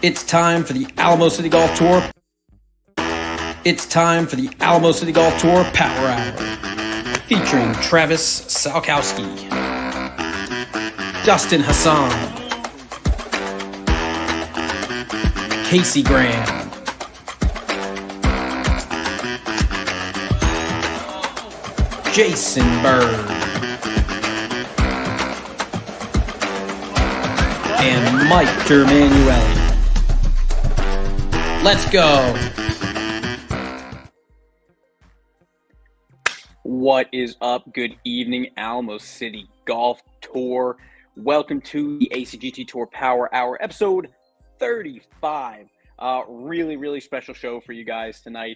It's time for the Alamo City Golf Tour. It's time for the Alamo City Golf Tour Power Hour, featuring Travis Salkowski, Dustin Hassan, Casey Graham, Jason Bird, and Mike Germanuelli. Let's go. What is up? Good evening, Alamo City Golf Tour. Welcome to the ACGT Tour Power Hour, episode 35. Really special show for you guys tonight.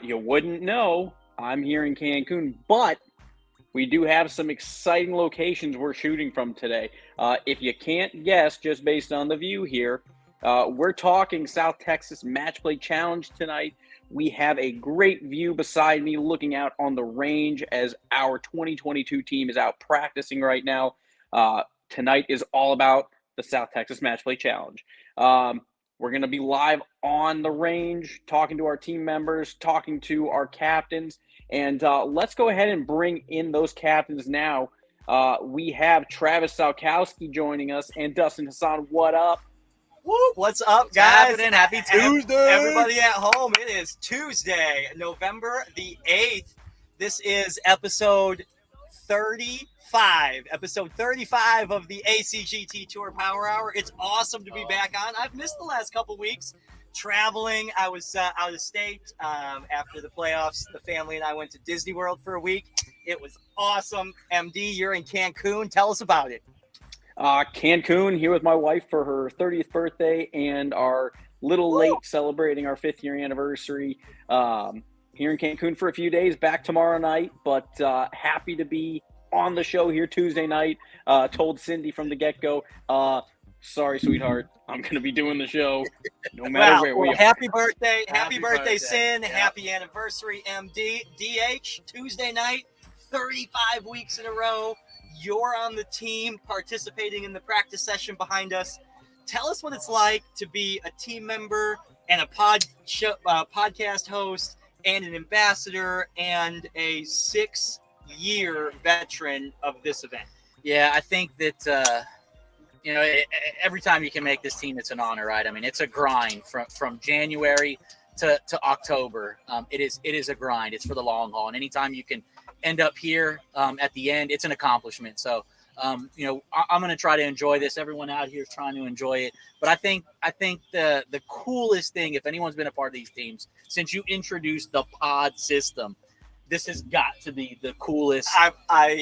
You wouldn't know I'm here in Cancun, but we do have some exciting locations we're shooting from today. If you can't guess, just based on the view here, we're talking South Texas Match Play Challenge tonight. We have a great view beside me looking out on the range as our 2022 team is out practicing right now. Tonight is all about the South Texas Match Play Challenge. We're going to be live on the range, talking to our team members, talking to our captains, and let's go ahead and bring in those captains now. We have Travis Salkowski joining us and Dustin Hassan. What up? Woo, what's up, guys? Happy Tuesday. Everybody at home, it is Tuesday, November the 8th. This is episode 35. Episode 35 of the ACGT Tour Power Hour. It's awesome to be back on. I've missed the last couple weeks traveling. I was out of state after the playoffs. The family and I went to Disney World for a week. It was awesome. MD, you're in Cancun. Tell us about it. Cancun, here with my wife for her 30th birthday and our little late celebrating our 5th year anniversary. Here in Cancun for a few days, back tomorrow night, but happy to be on the show here Tuesday night. Told Cindy from the get-go, sorry, sweetheart, I'm going to be doing the show no matter where we are. Happy birthday, happy birthday, Sin. Yeah. Happy anniversary, MD. DH, Tuesday night, 35 weeks in a row. You're on the team participating in the practice session behind us. Tell us what it's like to be a team member and a podcast host and an ambassador and a 6-year veteran of this event. Yeah, I think that, every time you can make this team, it's an honor, right? I mean, it's a grind from January to October. It is a grind. It's for the long haul. And anytime you can end up here at the end, it's an accomplishment. So, I'm going to try to enjoy this. Everyone out here is trying to enjoy it. But I think the coolest thing, if anyone's been a part of these teams, since you introduced the pod system, this has got to be the coolest.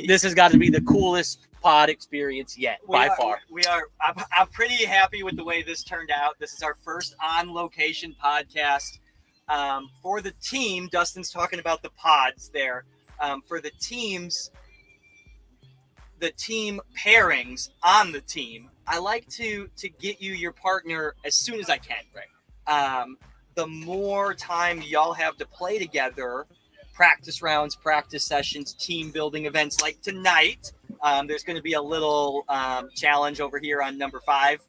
This has got to be the coolest pod experience yet, by far. I'm pretty happy with the way this turned out. This is our first on-location podcast for the team. Dustin's talking about the pods there. For the teams, the team pairings on the team, I like to get you your partner as soon as I can. Right. The more time y'all have to play together, practice rounds, practice sessions, team building events like tonight. There's going to be a little challenge over here on number 5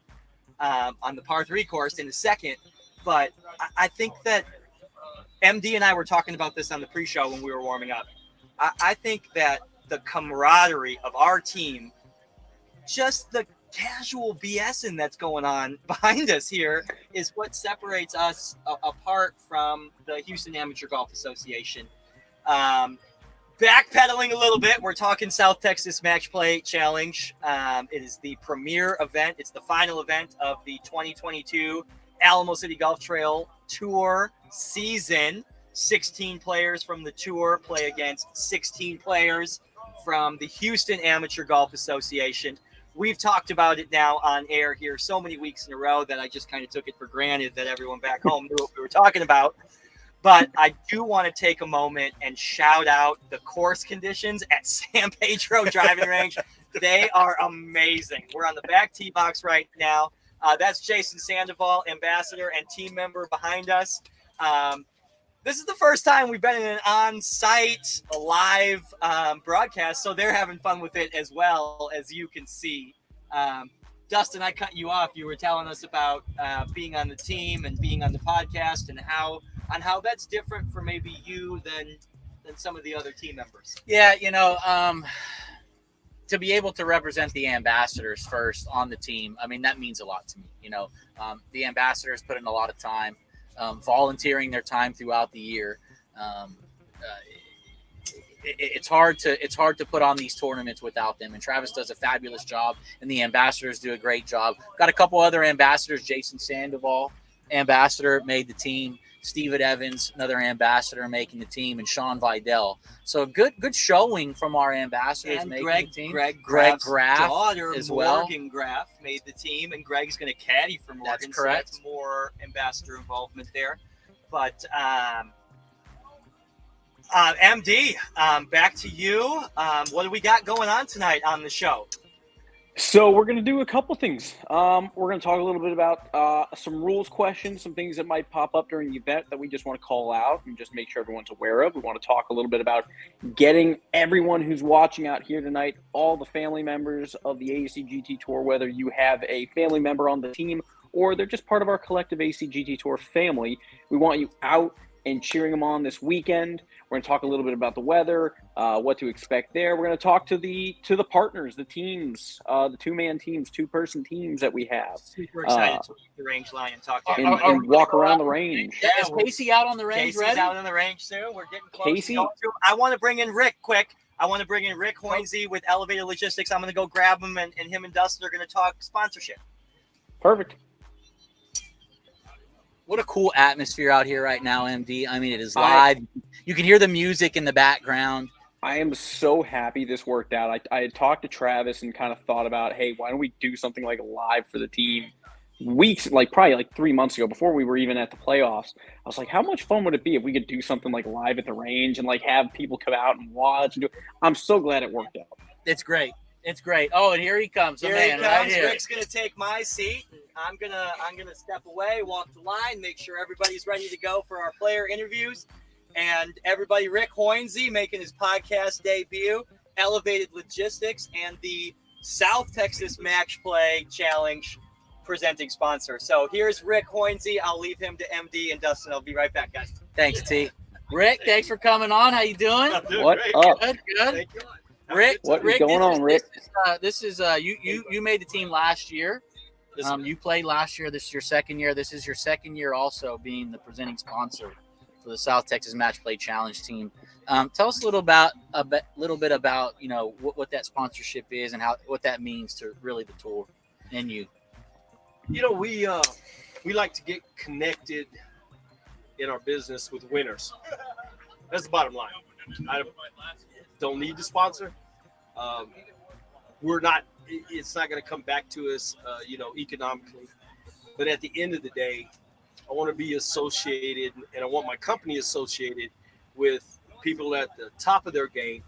on the par 3 course in a second. But I think that MD and I were talking about this on the pre-show when we were warming up. I think that the camaraderie of our team, just the casual BSing that's going on behind us here, is what separates us apart from the Houston Amateur Golf Association. Backpedaling a little bit, we're talking South Texas Match Play Challenge. It is the premier event. It's the final event of the 2022 Alamo City Golf Trail Tour season. 16 players from the tour play against 16 players from the Houston Amateur Golf Association. We've talked about it now on air here so many weeks in a row that I just kind of took it for granted that everyone back home knew what we were talking about. But I do want to take a moment and shout out the course conditions at San Pedro Driving Range. They are amazing. We're on the back tee box right now. That's Jason Sandoval, ambassador and team member behind us. This is the first time we've been in an on-site, live broadcast, so they're having fun with it as well, as you can see. Dustin, I cut you off. You were telling us about being on the team and being on the podcast, and how that's different for maybe you than some of the other team members. Yeah, to be able to represent the ambassadors first on the team, I mean, that means a lot to me. The ambassadors put in a lot of time, volunteering their time throughout the year. It's hard to put on these tournaments without them, and Travis does a fabulous job, and the ambassadors do a great job. Got a couple other ambassadors. Jason Sandoval, ambassador, made the team. Steven Evans, another ambassador, making the team, and Sean Vidal. So good showing from our ambassadors, and making Greg, the team. Greg Graff's daughter, as well. Morgan Graff, made the team, and Greg's going to caddy for Morgan. That's correct. So that's more ambassador involvement there. But MD, back to you. What do we got going on tonight on the show? So we're going to do a couple things. We're going to talk a little bit about some rules questions, some things that might pop up during the event that we just want to call out and just make sure everyone's aware of. We want to talk a little bit about getting everyone who's watching out here tonight, all the family members of the ACGT Tour, whether you have a family member on the team or they're just part of our collective ACGT Tour family. We want you out and cheering them on this weekend. We're going to talk a little bit about the weather, what to expect there. We're going to talk to the partners, the teams, the two-man teams, two-person teams that we have. Super excited to leave the range line and talk to and walk around the range. Yeah, is Casey out on the range? Casey's out on the range soon. We're getting close. Casey? I want to bring in Rick quick. I want to bring in Rick Hoinsey with Elevated Logistics. I'm going to go grab him, and him and Dustin are going to talk sponsorship. Perfect. What a cool atmosphere out here right now, MD. I mean, it is live. You can hear the music in the background. I am so happy this worked out. I had talked to Travis and kind of thought about, hey, why don't we do something like live for the team weeks, probably 3 months ago, before we were even at the playoffs. I was like, how much fun would it be if we could do something like live at the range and have people come out and watch and do. I'm so glad it worked out. It's great. It's great. Oh, and here he comes. Here he comes. Right here. Rick's gonna take my seat. I'm gonna step away, walk the line, make sure everybody's ready to go for our player interviews. And everybody, Rick Hoinsey making his podcast debut, Elevated Logistics, and the South Texas Match Play Challenge presenting sponsor. So here's Rick Hoinsey. I'll leave him to MD and Dustin. I'll be right back, guys. Thanks, T. Rick, thanks for coming on. How you doing? What up? Good. Thank you. Rick, what is going on, Rick? This is you made the team last year. You played last year. This is your second year. This is your second year also being the presenting sponsor for the South Texas Match Play Challenge team. Tell us a little bit about what that sponsorship is and what that means to really the tour and you. We like to get connected in our business with winners. That's the bottom line. I don't need to sponsor. It's not going to come back to us, economically. But at the end of the day, I want to be associated, and I want my company associated with people at the top of their game,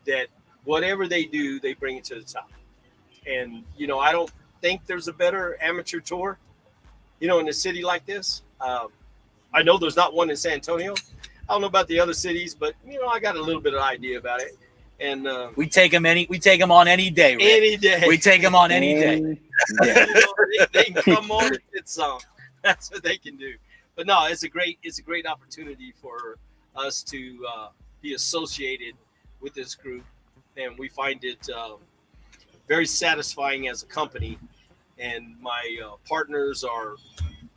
that whatever they do, they bring it to the top. And, I don't think there's a better amateur tour, in a city like this. I know there's not one in San Antonio. I don't know about the other cities, but, I got a little bit of idea about it. And we take them on any day, Rick. Any day. We take them on any day. They can come on and hit some. That's what they can do. But no, it's a great opportunity for us to be associated with this group, and we find it very satisfying as a company. And my partners are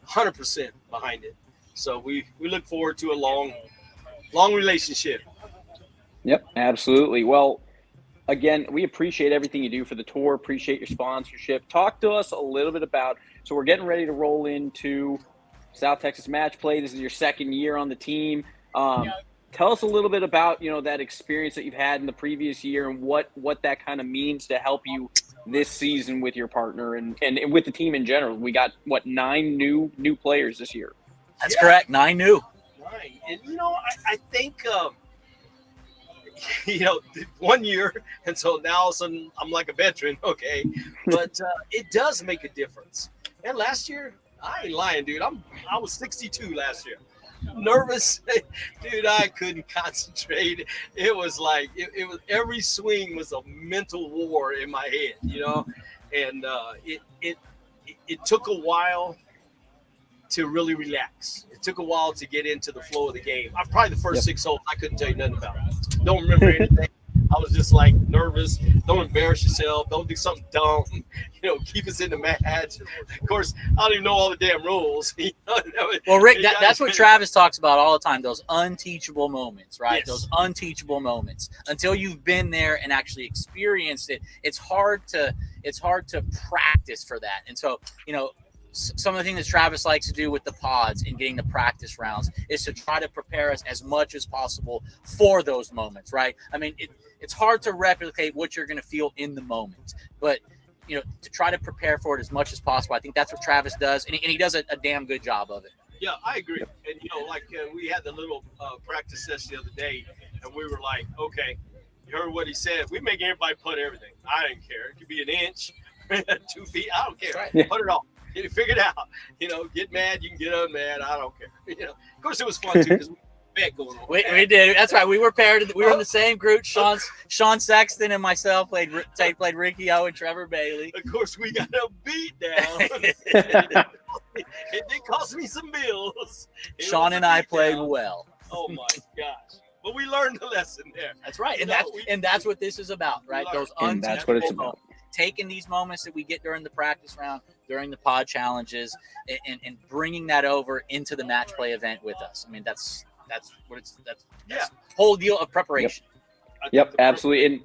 100% behind it. So we look forward to a long relationship. Yep, absolutely. Well, again, we appreciate everything you do for the tour, appreciate your sponsorship. Talk to us a little bit about, so we're getting ready to roll into South Texas Match Play. This is your second year on the team. Tell us a little bit about, that experience that you've had in the previous year and what that kind of means to help you this season with your partner and with the team in general. We got, 9 new players this year? That's correct. 9 new. 9. And, I think – 1 year, and so now all of a sudden I'm like a veteran, okay, but it does make a difference. And last year, I ain't lying, dude, I was 62 last year. nervous, dude. I couldn't concentrate. It was like it was every swing was a mental war in my head, and it took a while to really relax. It took a while to get into the flow of the game. Probably the first 6 holes, I couldn't tell you nothing about it. Don't remember anything. I was just like nervous. Don't embarrass yourself. Don't do something dumb. Keep us in the match. Of course, I don't even know all the damn rules. Well, Rick, that's what Travis talks about all the time. Those unteachable moments, right? Yes. Those unteachable moments. Until you've been there and actually experienced it, it's hard to practice for that. And so, some of the things that Travis likes to do with the pods and getting the practice rounds is to try to prepare us as much as possible for those moments, right? I mean, it's hard to replicate what you're going to feel in the moment, but to try to prepare for it as much as possible. I think that's what Travis does, and he does a damn good job of it. Yeah, I agree. And we had the little practice session the other day, and we were like, okay, you heard what he said. We make everybody putt everything. I didn't care. It could be an inch, 2 feet. I don't care. Right. Yeah. Put it all. Figure it out. Get mad. You can get unmad. I don't care. Of course, it was fun too because we had a bet going on. We did. That's right. We were paired. We were in the same group. Sean Sexton and myself played Ricky O and Trevor Bailey. Of course, we got a beat down. It did cost me some bills. Sean and I played well. Oh my gosh! But we learned the lesson there. That's right, and that's what this is about, right? Those And that's what it's unteachable about. Taking these moments that we get during the practice round, during the pod challenges, and bringing that over into the match play event with us. I mean, that's what it's that's whole deal of preparation. Yep, absolutely. And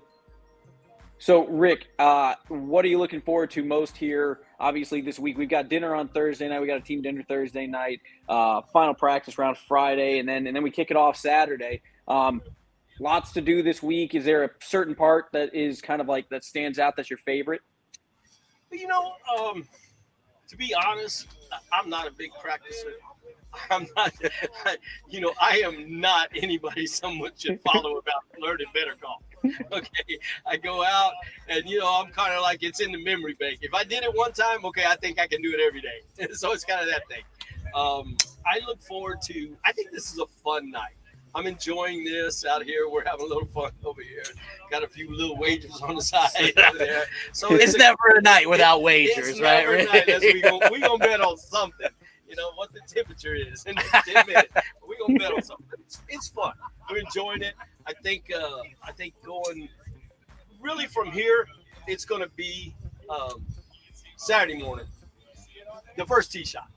so, Rick, what are you looking forward to most here? Obviously, this week we've got dinner on Thursday night. We got a team dinner Thursday night. Final practice round Friday, and then we kick it off Saturday. Lots to do this week. Is there a certain part that is kind of like that stands out that's your favorite? To be honest, I'm not a big practicer. I'm not, I am not anybody someone should follow about learning better golf. Okay, I go out and I'm kind of like it's in the memory bank. If I did it one time, okay, I think I can do it every day. So it's kind of that thing. I look forward to. I think this is a fun night. I'm enjoying this out here.'re having a little fun over here. Got a few little wagers on the side over there. So it's never a night without wagers, it's right? Never a night. We gonna bet on something. What the temperature is in 10 minutes. We're gonna bet on something. It's fun. We're enjoying it. I think going really from here, it's gonna be Saturday morning. The first tee shot.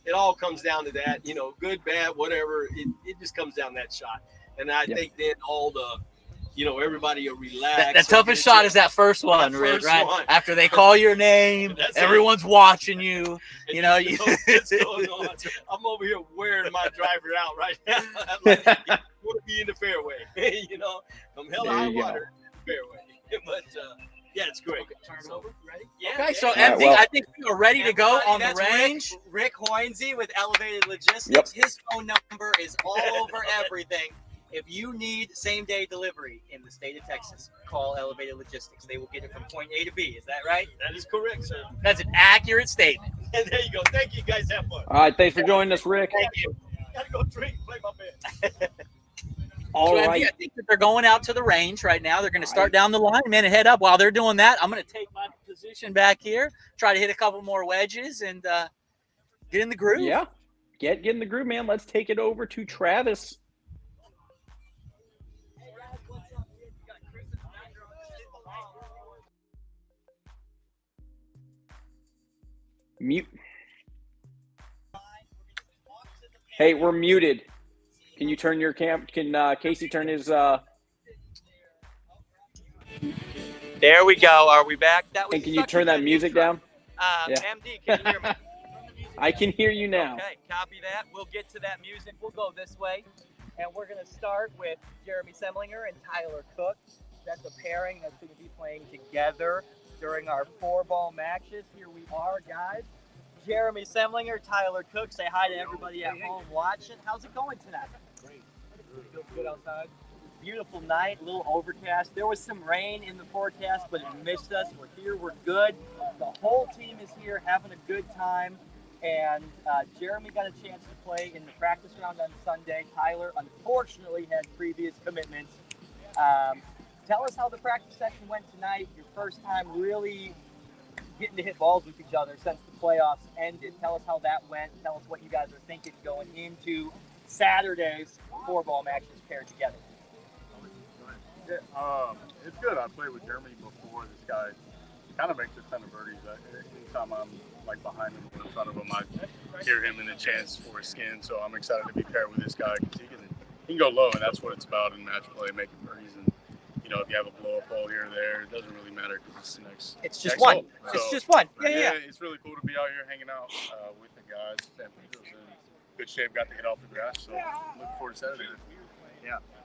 It all comes down to that, good, bad, whatever. It just comes down to that shot. And I think then all the, everybody will relax. The toughest shot is that first one, Rick, right? One. After they call your name, everyone's watching you. What's going on? I'm over here wearing my driver out right now. I'm like, I want to be in the fairway, from hell to high water, fairway. But, yeah, it's great. Okay, turn it over. Ready? Yeah. Okay, so MD, I think we are ready to go on the range. Rick Hoinsey with Elevated Logistics. Yep. His phone number is all over everything. If you need same-day delivery in the state of Texas, call Elevated Logistics. They will get it from point A to B. Is that right? That is correct, sir. That's an accurate statement. There you go. Thank you, guys. Have fun. All right, thanks for joining us, Rick. Thank you. Gotta go drink, play my bet. All so, right. MD, I think that they're going out to the range right now. They're going to start down the line, man, and head up. While they're doing that, I'm going to take my position back here, try to hit a couple more wedges, and get in the groove. Yeah, get in the groove, man. Let's take it over to Travis. Mute. Hey, we're muted. Can you turn your cam? Can Casey turn his? There we go. Are we back? That was And can you such a turn that good music intro. down? Yeah. MD, can you hear me? I can hear you now. Okay, copy that. We'll get to that music. We'll go this way. And we're going to start with Jeremy Semlinger and Tyler Cook. That's a pairing that's going to be playing together during our 4-ball matches. Here we are, guys. Jeremy Semlinger, Tyler Cook. Say hi to everybody at home watching. How's it going tonight? Great. Feels good outside. Beautiful night, a little overcast. There was some rain in the forecast, but it missed us. We're here, we're good. The whole team is here having a good time. And Jeremy got a chance to play in the practice round on Sunday. Tyler, unfortunately, had previous commitments. Tell us how the practice session went tonight. Your first time really getting to hit balls with each other since the playoffs ended. Tell us how that went. Tell us what you guys are thinking going into Saturday's four-ball matches paired together. Yeah, it's good. I played with Jeremy before. This guy kind of makes a ton of birdies. Anytime I'm like behind him or in front of him, I hear him in the chance for a skin. So I'm excited to be paired with this guy because he can go low, and that's what it's about in match play, making birdies. And you know, if you have a blow up ball here or there, it doesn't really matter because it's the next. It's just next one. hole. It's So, just one. Yeah. It's really cool to be out here hanging out with the guys. San Pedro's in good shape. Got to hit off the grass. So looking forward to Saturday.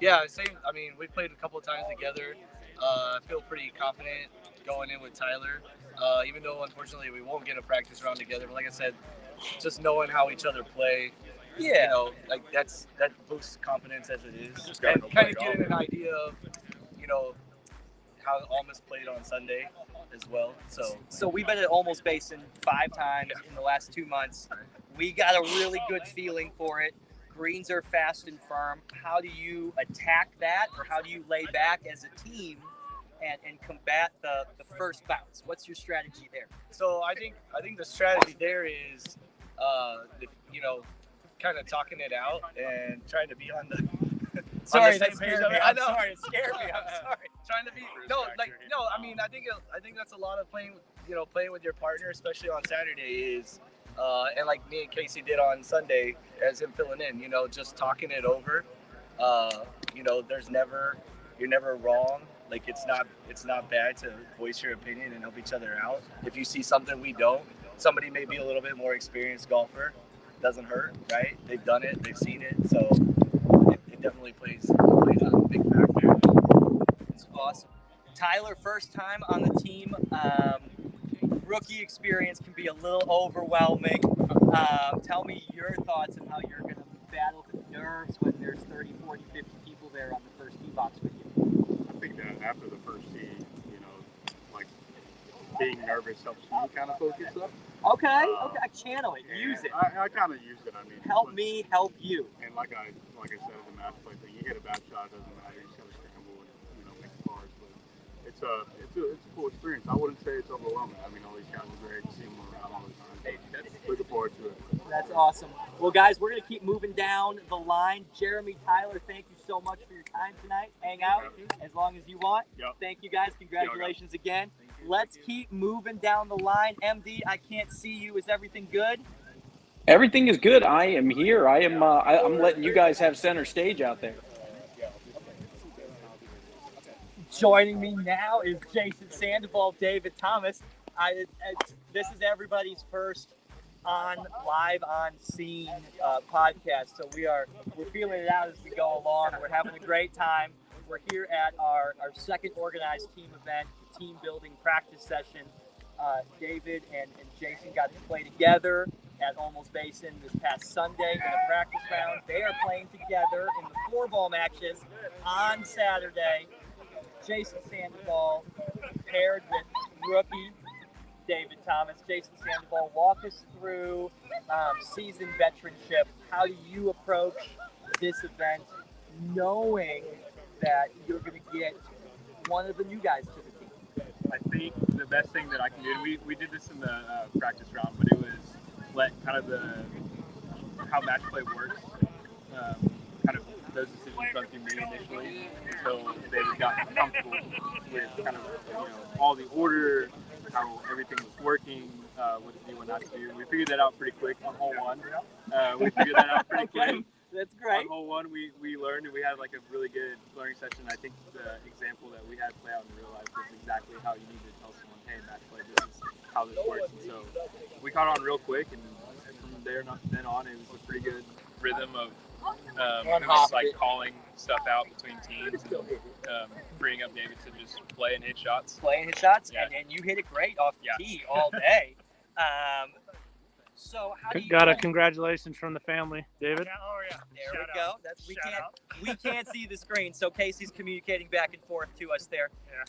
Yeah, same. I mean, we played a couple of times together. I feel pretty confident going in with Tyler, even though unfortunately we won't get a practice round together. But like I said, just knowing how each other play, you know, like that boosts confidence as it is. Just And gotta go kind of play getting golf. an idea of, you know, how Almas played on Sunday as well. So we've been at Almost Basin 5 times in the last 2 months. We got a really good feeling for it. Greens are fast and firm. How do you attack that, or how do you lay back as a team and combat the first bounce? What's your strategy there? So I think the strategy there is, you know, kind of talking it out and trying to be on the Sorry, on the that same scared page. me. I I'm know. sorry, it scared me. I'm sorry. Trying to be I think that's a lot of playing with your partner, especially on Saturday, is and like me and Casey did on Sunday as him filling in, you know, just talking it over. You know, you're never wrong. Like it's not bad to voice your opinion and help each other out. If you see something we don't, somebody may be a little bit more experienced golfer, doesn't hurt, right? They've done it, they've seen it, so it definitely plays a big factor. It's awesome. Tyler, first time on the team. Rookie experience can be a little overwhelming. Tell me your thoughts on how you're going to battle the nerves when there's 30, 40, 50 people there on the first tee box with you. I think that after the first tee, you know, like being nervous helps me kind of focus up. Okay, channel it, use it. I kind of use it. I mean, Help me, help you. And like I said in the match play thing, you hit a bad shot, it doesn't matter. You just gotta stick them and make the bars. But it's a cool experience. I wouldn't say it's overwhelming. I mean, all these guys are great. See them around all the time. Hey, looking forward to it. That's awesome. Well, guys, we're going to keep moving down the line. Jeremy, Tyler, thank you so much for your time tonight. Hang out as long as you want. Yep. Thank you, guys. Congratulations again. Let's keep moving down the line. MD, I can't see you. Is everything good? Everything is good. I am here. I'm letting you guys have center stage out there. Joining me now is Jason Sandoval, David Thomas. This is everybody's first live on scene podcast, so we're feeling it out as we go along. We're having a great time. We're here at our second organized team event, team building practice session. David and Jason got to play together at Almost Basin this past Sunday in a practice round. They are playing together in the 4-ball matches on Saturday. Jason Sandoval paired with rookie David Thomas. Jason Sandoval, walk us through seasoned veteranship. How do you approach this event knowing that you're going to get one of the new guys to the team? I think the best thing that I can do, we did this in the practice round, but it was let kind of how match play works, kind of those decisions run through me initially until they got comfortable with kind of all the order, how everything was working, what to do, what not to do. We figured that out pretty quick on hole 1. We figured that out pretty quick. That's great. On hole 1, we learned, and we had like a really good learning session. I think the example that we had play out in real life was exactly how you need to tell someone, hey, match play, this is how this works. And so we caught on real quick, and from then on, it was a pretty good rhythm of just like calling stuff out between teams and freeing up David to just play and hit shots. Yeah. And you hit it great off the tee all day. So how do you congratulations from the family, David. There we go. We can't see the screen, so Casey's communicating back and forth to us there. Yeah.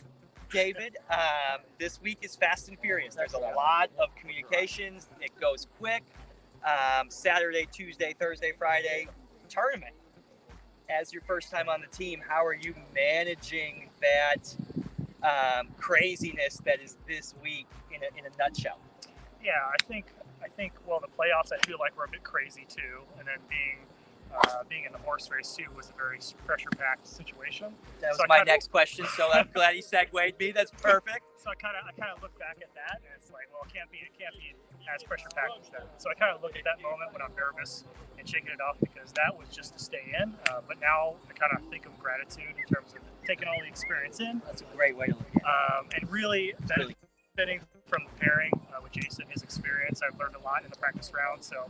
David, this week is fast and furious. There's a lot of communications. It goes quick. Saturday, Tuesday, Thursday, Friday tournament. As your first time on the team, how are you managing that craziness that is this week in a nutshell? Yeah, I think well, the playoffs I feel like were a bit crazy too, and then being in the horse race too was a very pressure-packed situation. That was So my next question, so I'm glad he segued me. That's perfect. So I kind of look back at that, and it's like, well, it can't be as pressure-packed as that. So I kind of look at that moment when I'm nervous and shaking it off because that was just to stay in. But now I kind of think of gratitude in terms of taking all the experience in. That's a great way to look at it. And really benefiting from the pairing with Jason, his experience. I've learned a lot in the practice round. So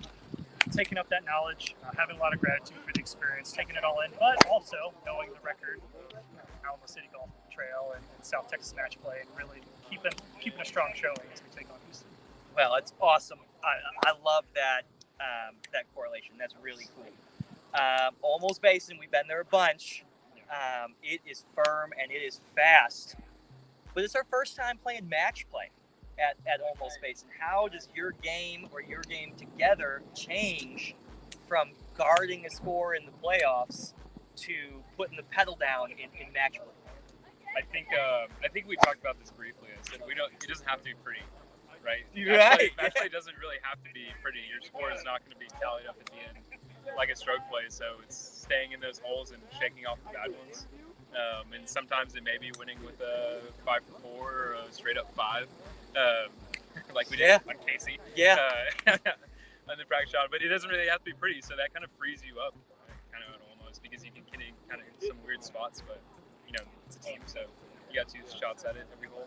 taking up that knowledge, having a lot of gratitude for the experience, taking it all in, but also knowing the record, Alamo City Golf Trail and South Texas match play, and really keeping a strong showing as we take on Houston. Well, it's awesome. I love that that correlation. That's really cool. Almost Basin, we've been there a bunch. It is firm and it is fast, but it's our first time playing match play at Almost Basin. How does your game together change from guarding a score in the playoffs to putting the pedal down in match play? I think we talked about this briefly. I said it doesn't have to be pretty, right? Right. Match play doesn't really have to be pretty. Your score is not going to be tallied up at the end like a stroke play. So it's staying in those holes and shaking off the bad ones. And sometimes it may be winning with a 5-4 or a straight up 5, like we did on Casey. Yeah. On the practice shot, but it doesn't really have to be pretty. So that kind of frees you up, kind of almost, because you can get in kind of some weird spots, but it's a team, so you got 2 shots at it every hole.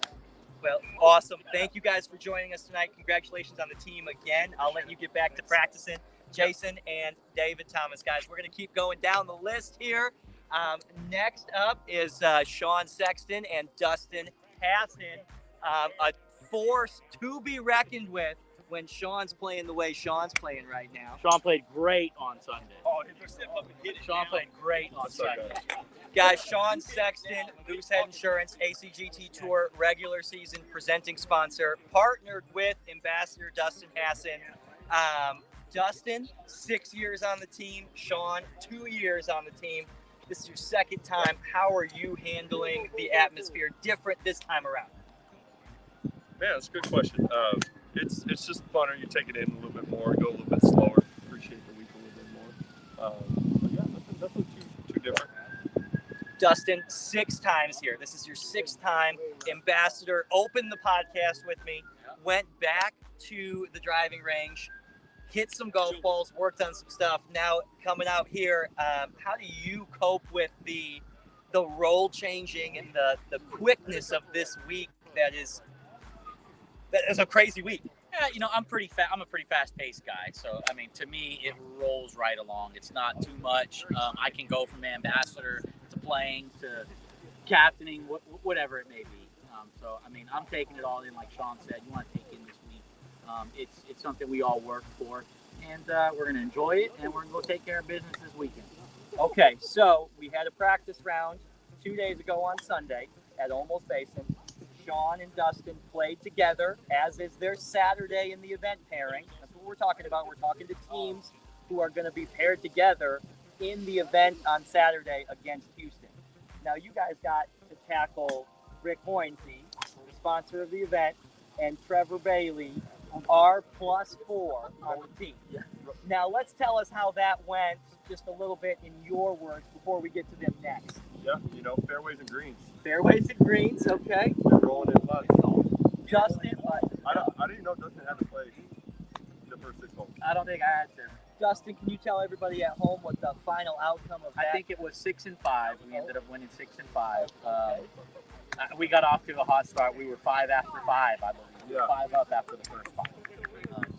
Well, awesome. Thank you guys for joining us tonight. Congratulations on the team again. I'll let you get back to practicing. Jason and David Thomas, guys, we're going to keep going down the list here. Next up is Sean Sexton and Dustin Hassan, a force to be reckoned with when Sean's playing the way Sean's playing right now. Sean played great on Sunday. Oh, hit their step up and hit it. Sean played great on Sunday. Guys, Sean Sexton, Moosehead Insurance, ACGT Tour regular season presenting sponsor, partnered with Ambassador Dustin Hassan. Dustin, 6 years on the team. Sean, 2 years on the team. This is your second time. How are you handling the atmosphere different this time around? Man, that's a good question. It's just funner. You take it in a little bit more, go a little bit slower, appreciate the week a little bit more. But yeah, nothing too different. Dustin, 6 times here. This is your 6th time. Ambassador opened the podcast with me, went back to the driving range, hit some golf balls, worked on some stuff. Now coming out here, how do you cope with the role changing and the quickness of this week that is a crazy week? Yeah, I'm I'm a pretty fast-paced guy. So, I mean, to me, it rolls right along. It's not too much. I can go from ambassador to playing to captaining, whatever it may be. So, I mean, I'm taking it all in, like Sean said. You want to take in this week. It's something we all work for, and we're going to enjoy it, and we're going to go take care of business this weekend. Okay, so we had a practice round 2 days ago on Sunday at Almost Basin. Sean and Dustin played together, as is their Saturday in the event pairing. That's what we're talking about. We're talking to teams who are going to be paired together in the event on Saturday against Houston. Now, you guys got to tackle Rick Hoynesy, the sponsor of the event, and Trevor Bailey, our +4 on the team. Now, let's tell us how that went, just a little bit in your words, before we get to them next. Yeah, fairways and greens. Fairways and greens, okay. They're rolling in luck. Justin, I didn't even know Dustin had to play the first 6 holes. I don't think I had to. Dustin, can you tell everybody at home what the final outcome of that? I think it was 6-5. We ended up winning 6-5. We got off to a hot start. We were 5 after 5, I believe. We were 5 up after the first 5.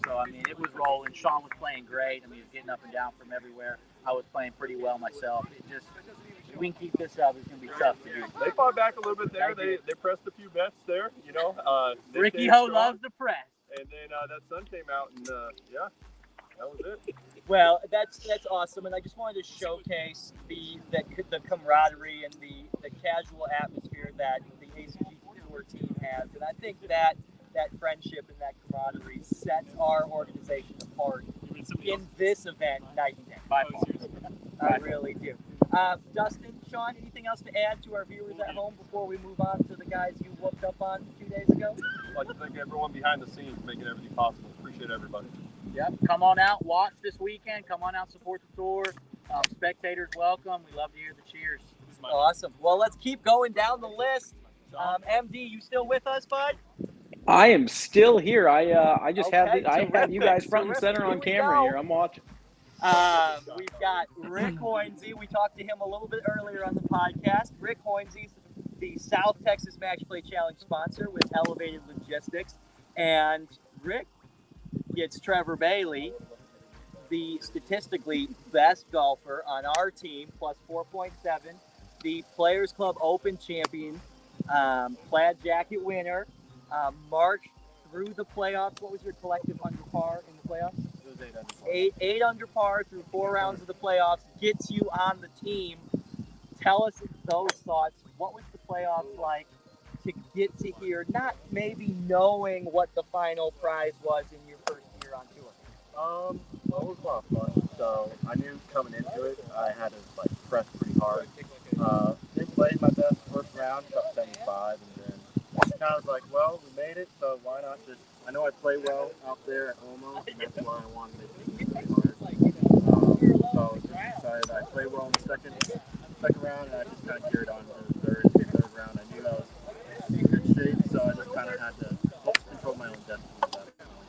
So, I mean, it was rolling. Sean was playing great. I mean, he was getting up and down from everywhere. I was playing pretty well myself. If we can keep this up, it's going to be tough to do. They fought back a little bit there. They pressed a few bets there, Ricky Ho loves the press. And then that sun came out, and yeah, that was it. Well, that's awesome, and I just wanted to showcase the camaraderie and the casual atmosphere that the ACGT Tour team has, and I think that friendship and that camaraderie sets our organization apart in this event night and day. By far. I really do. Dustin, Sean, anything else to add to our viewers at home before we move on to the guys you whooped up on 2 days ago? I'd like to thank everyone behind the scenes making everything possible. Appreciate everybody. Yep. Come on out, watch this weekend. Come on out, support the tour. Spectators welcome. We love to hear the cheers. Awesome. Well, let's keep going down the list. MD, you still with us, bud? I am still here. I just have Okay, I have you guys front and terrific. center on Here we camera go. here. I'm watching. We've got Rick Hoinsey. We talked to him a little bit earlier on the podcast. Rick Hoinsey is the South Texas Match Play Challenge sponsor with Elevated Logistics. And Rick gets Trevor Bailey, the statistically best golfer on our team, plus 4.7, the Players Club Open champion, plaid jacket winner, marched through the playoffs. What was your collective under par in the playoffs? It was 8 under par. Eight under par through 4 rounds of the playoffs, gets you on the team. Tell us those thoughts. What was the playoffs like to get to here, not maybe knowing what the final prize was in your first year on tour? Well, it was a lot of fun. So I knew coming into it, I had to press pretty hard. Didn't play my best first round, got 75, and then kind of like, well, we made it, so why not just? I know I play well out there at Olmo, and that's why I wanted to play hard. So just decided I played well in the second round, and I just kind of carried on to the third round. I knew I was in good shape, so I just kind of had to control my own destiny.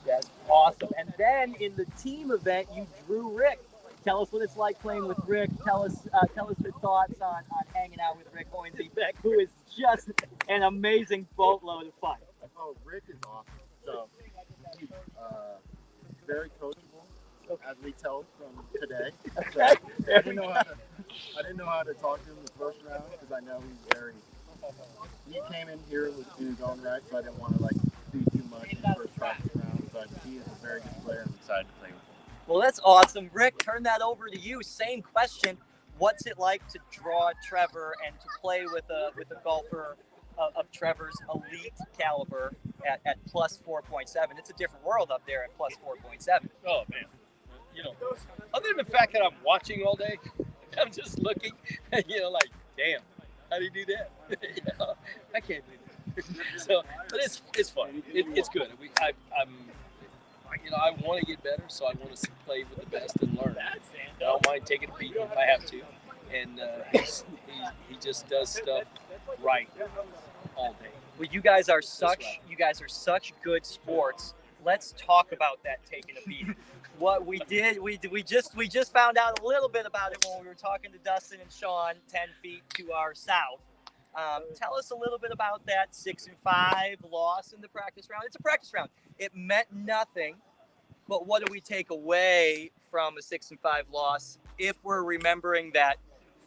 That's awesome. And then in the team event, you drew Rick. Tell us what it's like playing with Rick. Tell us your thoughts on hanging out with Rick Hoinsey, who is just an amazing boatload of fun. Oh, Rick is awesome. So, very coachable, as we tell from today. So, I didn't know how to talk to him the first round because I know he's very. He came in here in his own right, so I didn't want to do too much in the first practice round. But he is a very good player, and I'm excited to play with him. Well, that's awesome. Rick, turn that over to you. Same question. What's it like to draw Trevor and to play with a golfer of Trevor's elite caliber at plus 4.7? It's a different world up there at plus 4.7. Oh man, other than the fact that I'm watching all day, I'm just looking, and damn, how do you do that? I can't do that. So, but it's fun. It's good. I want to get better, so I want to play with the best and learn. I don't mind taking a beat if I have to, and he just does stuff right all day. Well, you guys are such good sports. Let's talk about that taking a beat. What we did, we just found out a little bit about it when we were talking to Dustin and Sean 10 feet to our south. Tell us a little bit about that 6-5 loss in the practice round. It's a practice round. It meant nothing, but what do we take away from a 6-5 loss if we're remembering that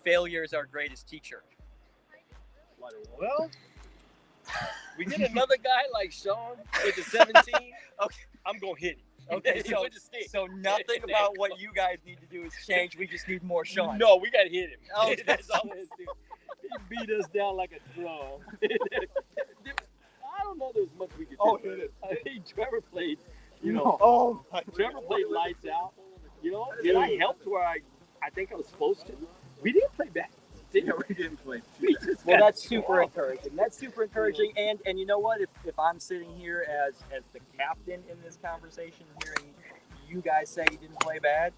failure is our greatest teacher? Well, we get another guy like Sean with the 17. Okay, I'm gonna hit him. Okay, so nothing about what you guys need to do is change. We just need more Sean. No, we gotta hit him. Oh, That's all it is. He beat us down like a drum. I don't know there's much we could do. I think Trevor played, Trevor played lights out, and I helped where I think I was supposed to. We didn't play bad. We didn't play too bad. Well, that's super encouraging. That's super encouraging. And you know what? If I'm sitting here as the captain in this conversation, hearing you guys say you didn't play bad,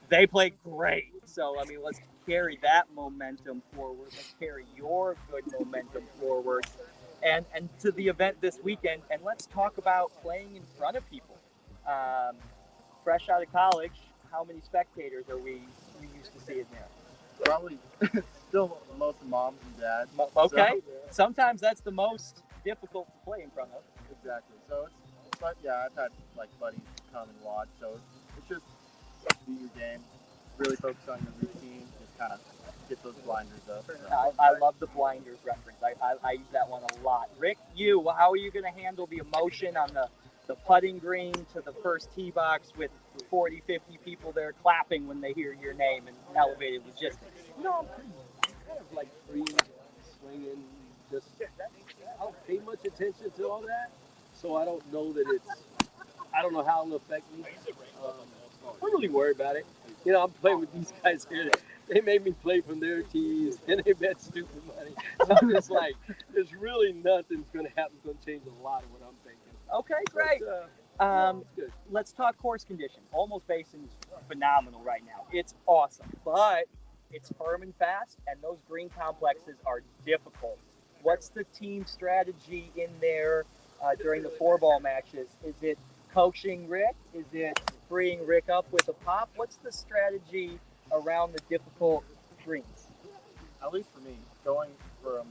they played great. So, I mean, let's carry that momentum forward. Let's carry your good momentum forward. And to the event this weekend. And let's talk about playing in front of people. Fresh out of college, how many spectators are we used to seeing there? Probably still most moms and dads. Okay. So, sometimes that's the most difficult to play in front of. Exactly. So but yeah, I've had buddies come and watch. So it's just do your game, really focus on your routine, just kind of get those blinders up. I love the blinders reference. I use that one a lot. Rick, how are you going to handle the emotion on the putting green to the first tee box with 40, 50 people there clapping when they hear your name and Elevated Logistics? I'm pretty kind of free, swinging, just I don't pay much attention to all that, so I don't know that I don't know how it'll affect me. don't really worry about it. You know, I'm playing with these guys here. They made me play from their teams, and they bet stupid money. So I'm just like, there's really nothing's going to happen. It's going to change a lot of what I'm thinking. Okay, great. But, it's good. Let's talk course condition. Almost Basin's phenomenal right now. It's awesome, but it's firm and fast, and those green complexes are difficult. What's the team strategy in there during the 4-ball matches? Is it coaching Rick? Is it freeing Rick up with a pop? What's the strategy around the difficult greens? At least for me, going from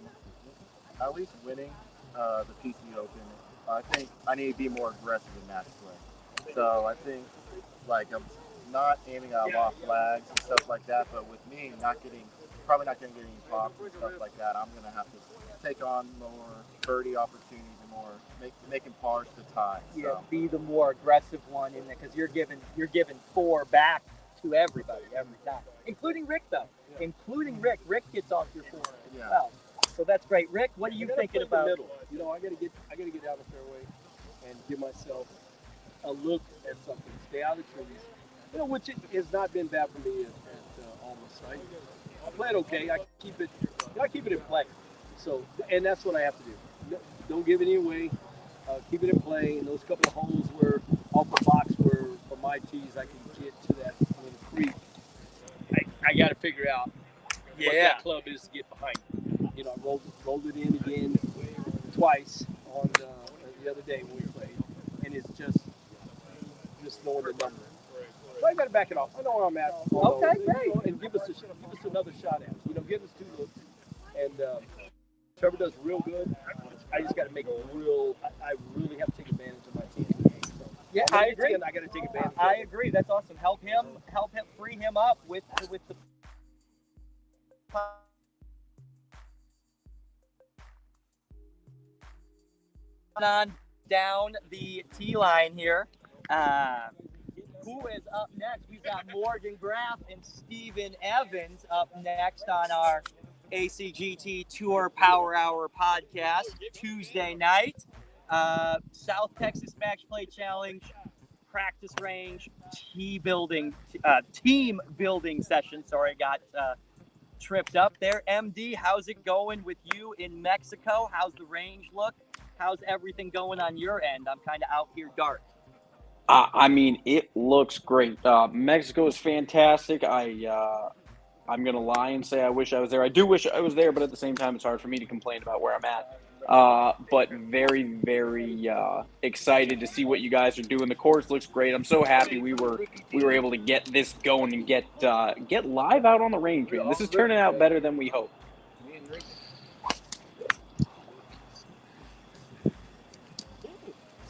at least winning the PC Open, I think I need to be more aggressive in match play. So I think like I'm not aiming at lost flags and stuff like that, but with me probably not getting any pops and stuff like that, I'm gonna have to take on more birdie opportunities and more making pars to tie. So. Yeah, be the more aggressive one in there because you're giving 4 back to everybody every time, including Rick though. Yeah. Including Rick. Rick gets off your 4 as well. So that's great. Rick, what are you thinking about? The middle. You know, I gotta get out of the fairway and give myself a look at something. Stay out of the trees. You know, which has not been bad for me at almost. I play it okay. I keep it in play. So, and that's what I have to do. Don't give any away. Keep it in play. And those couple of holes where off the box where for my tees I can get to that little creek. I got to figure out what that club is to get behind. You know, I rolled it in again twice on the other day when we played, and it's just knowing the number. So I got to back it off. I know where I'm at. Okay, great. And give us another shot at it. You know, give us 2 looks. And Trevor does real good. I just got to make it real. I really have to take advantage of my team. So, yeah, I agree. I got to take advantage. I agree. That's awesome. Help him. Free him up with the. On down the tee line here. Who is up next? We've got Morgan Graff and Steven Evans up next on our ACGT Tour Power Hour podcast Tuesday night. South Texas Match Play Challenge practice range team building session. Sorry, I got tripped up there. MD, how's it going with you in Mexico? How's the range look? How's everything going on your end? I'm kind of out here dark. I mean, it looks great. Mexico is fantastic. I'm going to lie and say I wish I was there. I do wish I was there, but at the same time, it's hard for me to complain about where I'm at. But very, very excited to see what you guys are doing. The course looks great. I'm so happy we were able to get this going and get live out on the range, man. This is turning out better than we hoped.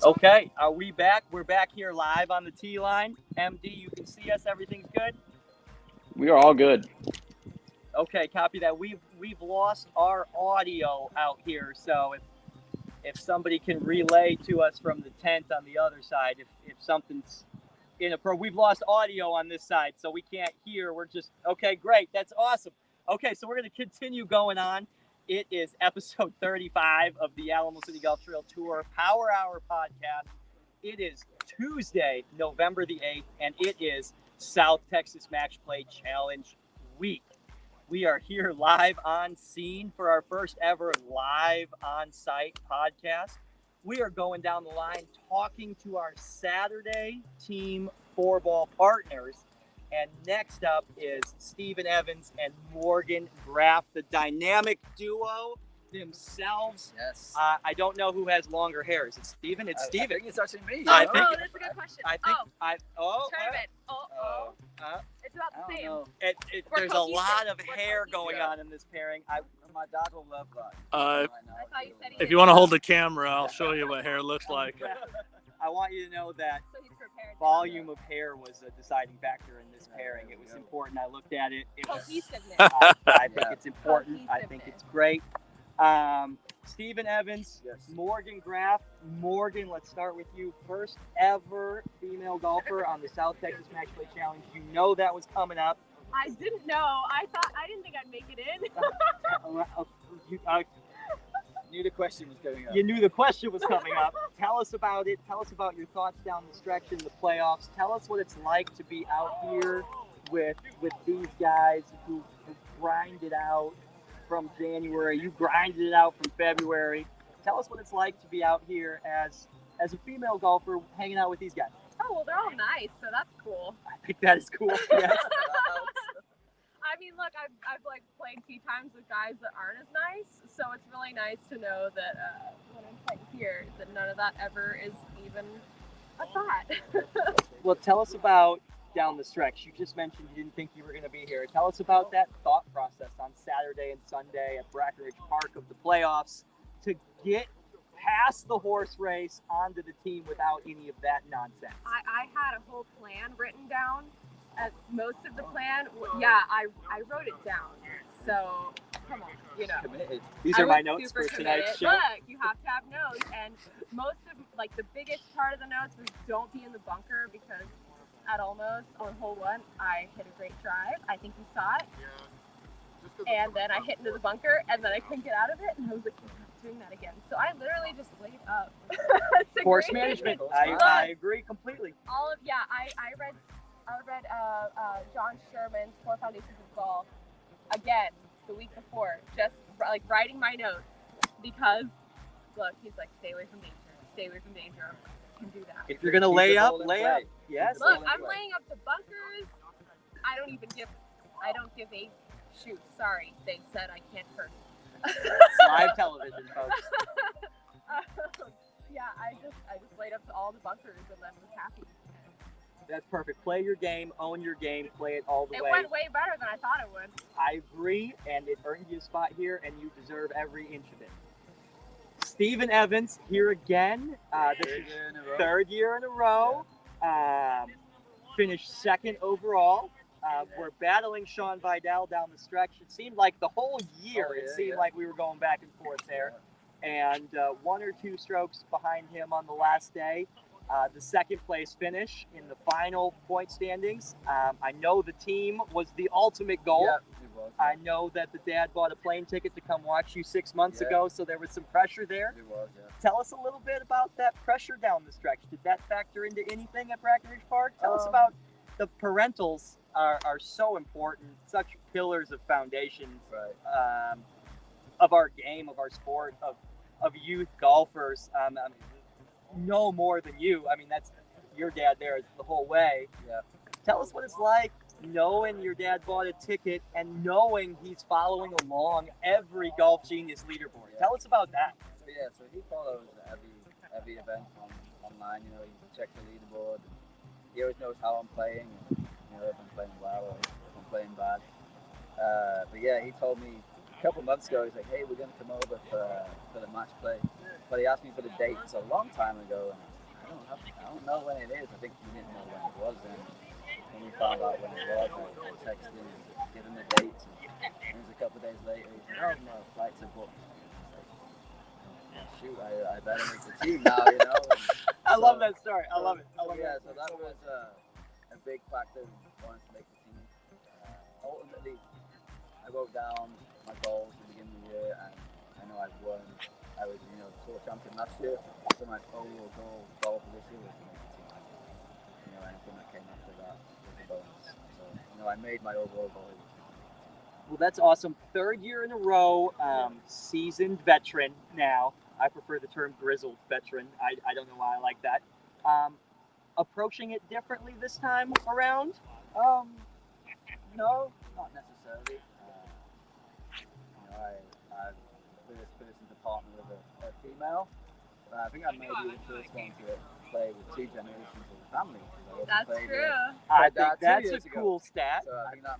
Okay, are we back? We're back here live on the tee line. MD, you can see us. Everything's good? We are all good. Okay, copy that. We've lost our audio out here, so if somebody can relay to us from the tent on the other side, if something's we've lost audio on this side, so we can't hear. We're just okay. Great, that's awesome. Okay, so we're going to continue going on. It is episode 35 of the Alamo City Golf Trail Tour Power Hour podcast. It is Tuesday, November the 8th, and it is South Texas Match Play Challenge Week. We are here live on scene for our first ever live on-site podcast. We are going down the line talking to our Saturday team 4-ball partners. And next up is Steven Evans and Morgan Graff, the dynamic duo themselves. Yes. I don't know who has longer hair. Is it Steven? It's Steven. I think it's actually me. I think that's a good question. Travis. It's about the same. There's a lot of hair going on in this pairing. My dad will love that. I thought you said If you want to hold the camera, I'll show you what hair looks like. I want you to know that So he's prepared. volume of hair was a deciding factor in this pairing. It was important. I looked at it. Cohesiveness. I think it's important. I think it's great. Steven Evans, Yes. Morgan Graff. Morgan, let's start with you. First ever female golfer on the South Texas Match Play Challenge. You know that was coming up. I didn't know. I didn't think I'd make it in. Knew the question was going up. You knew the question was coming up. Tell us about it. Tell us about your thoughts down the stretch in the playoffs. Tell us what it's like to be out here with these guys who grinded out from January. You grinded it out from February. Tell us what it's like to be out here as a female golfer hanging out with these guys. Oh, well, they're all nice, so that's cool. I think that is cool. Yes. I mean, look, I've like played tee times with guys that aren't as nice, so it's really nice to know that when I'm playing here, that none of that ever is even a thought. Well, tell us about down the stretch. You just mentioned you didn't think you were going to be here. Tell us about that thought process on Saturday and Sunday at Brackenridge Park of the playoffs to get past the horse race onto the team without any of that nonsense. I had a whole plan written down. Most of the plan, yeah, I wrote it down. So, come on, you know. Committed. These are my notes for tonight's show. Look, you have to have notes, and most of, like, the biggest part of the notes was don't be in the bunker, because at almost on hole 1, I hit a great drive. I think you saw it. And then I hit into the bunker, and then I couldn't get out of it, and I was like, I'm not doing that again. So I literally just laid up. Course management. I agree completely. I read John Sherman's 4 Foundations of Golf again the week before, just like writing my notes, because look, he's like, stay away from danger, stay away from danger. I can do that. If you're gonna lay up, lay up. Yes. Look, I'm laying up to bunkers. I don't give a shoot. Sorry, they said I can't curse. Live television, folks. Yeah, I just laid up to all the bunkers and then was happy. That's perfect. Play your game, own your game, play it all the way. It went way better than I thought it would. I agree, and it earned you a spot here, and you deserve every inch of it. Stephen Evans here again. This is third year in a row. Finished second overall. We're battling Sean Vidal down the stretch. It seemed like the whole year, it seemed like we were going back and forth there. And 1 or 2 strokes behind him on the last day. The second place finish in the final point standings. I know the team was the ultimate goal. Yeah, it was. I know that the dad bought a plane ticket to come watch you 6 months ago, so there was some pressure there. It was, yeah. Tell us a little bit about that pressure down the stretch. Did that factor into anything at Brackenridge Park? Tell us about the parentals are so important, such pillars of foundations of our game, of our sport, of youth golfers. I mean, no more than you. I mean, that's your dad there the whole way. Yeah. Tell us what it's like knowing your dad bought a ticket and knowing he's following along every Golf Genius leaderboard. Tell us about that. So he follows every event online. You know, he checks the leaderboard. He always knows how I'm playing. And, you know, if I'm playing well or if I'm playing bad. But yeah, he told me a couple months ago, he's like, hey, we're going to come over for the match play. But he asked me for the dates a long time ago, and I don't know when it is. I think we didn't know when it was. And when we found out when it was, I texted him, give him the dates. And it was a couple of days later, he said, oh no, flights are booked. Shoot, I better make the team now, you know. I love that story. I love it. So that was a big factor in wanting to make the team. Ultimately, I wrote down my goals at the beginning of the year, and I know I've won. I was, you know, tour champion last year, so my overall goal for this year was to make the team. You know, anything that came after that was a bonus. So, you know, I made my overall goal. Well, that's awesome. Third year in a row, seasoned veteran now. I prefer the term grizzled veteran. I don't know why I like that. Approaching it differently this time around? No, not necessarily. You know, I'm the first person to partner with a female. I think I may be the first one to play with 2 generations of the family. That's true. I think that's a cool stat. So I think I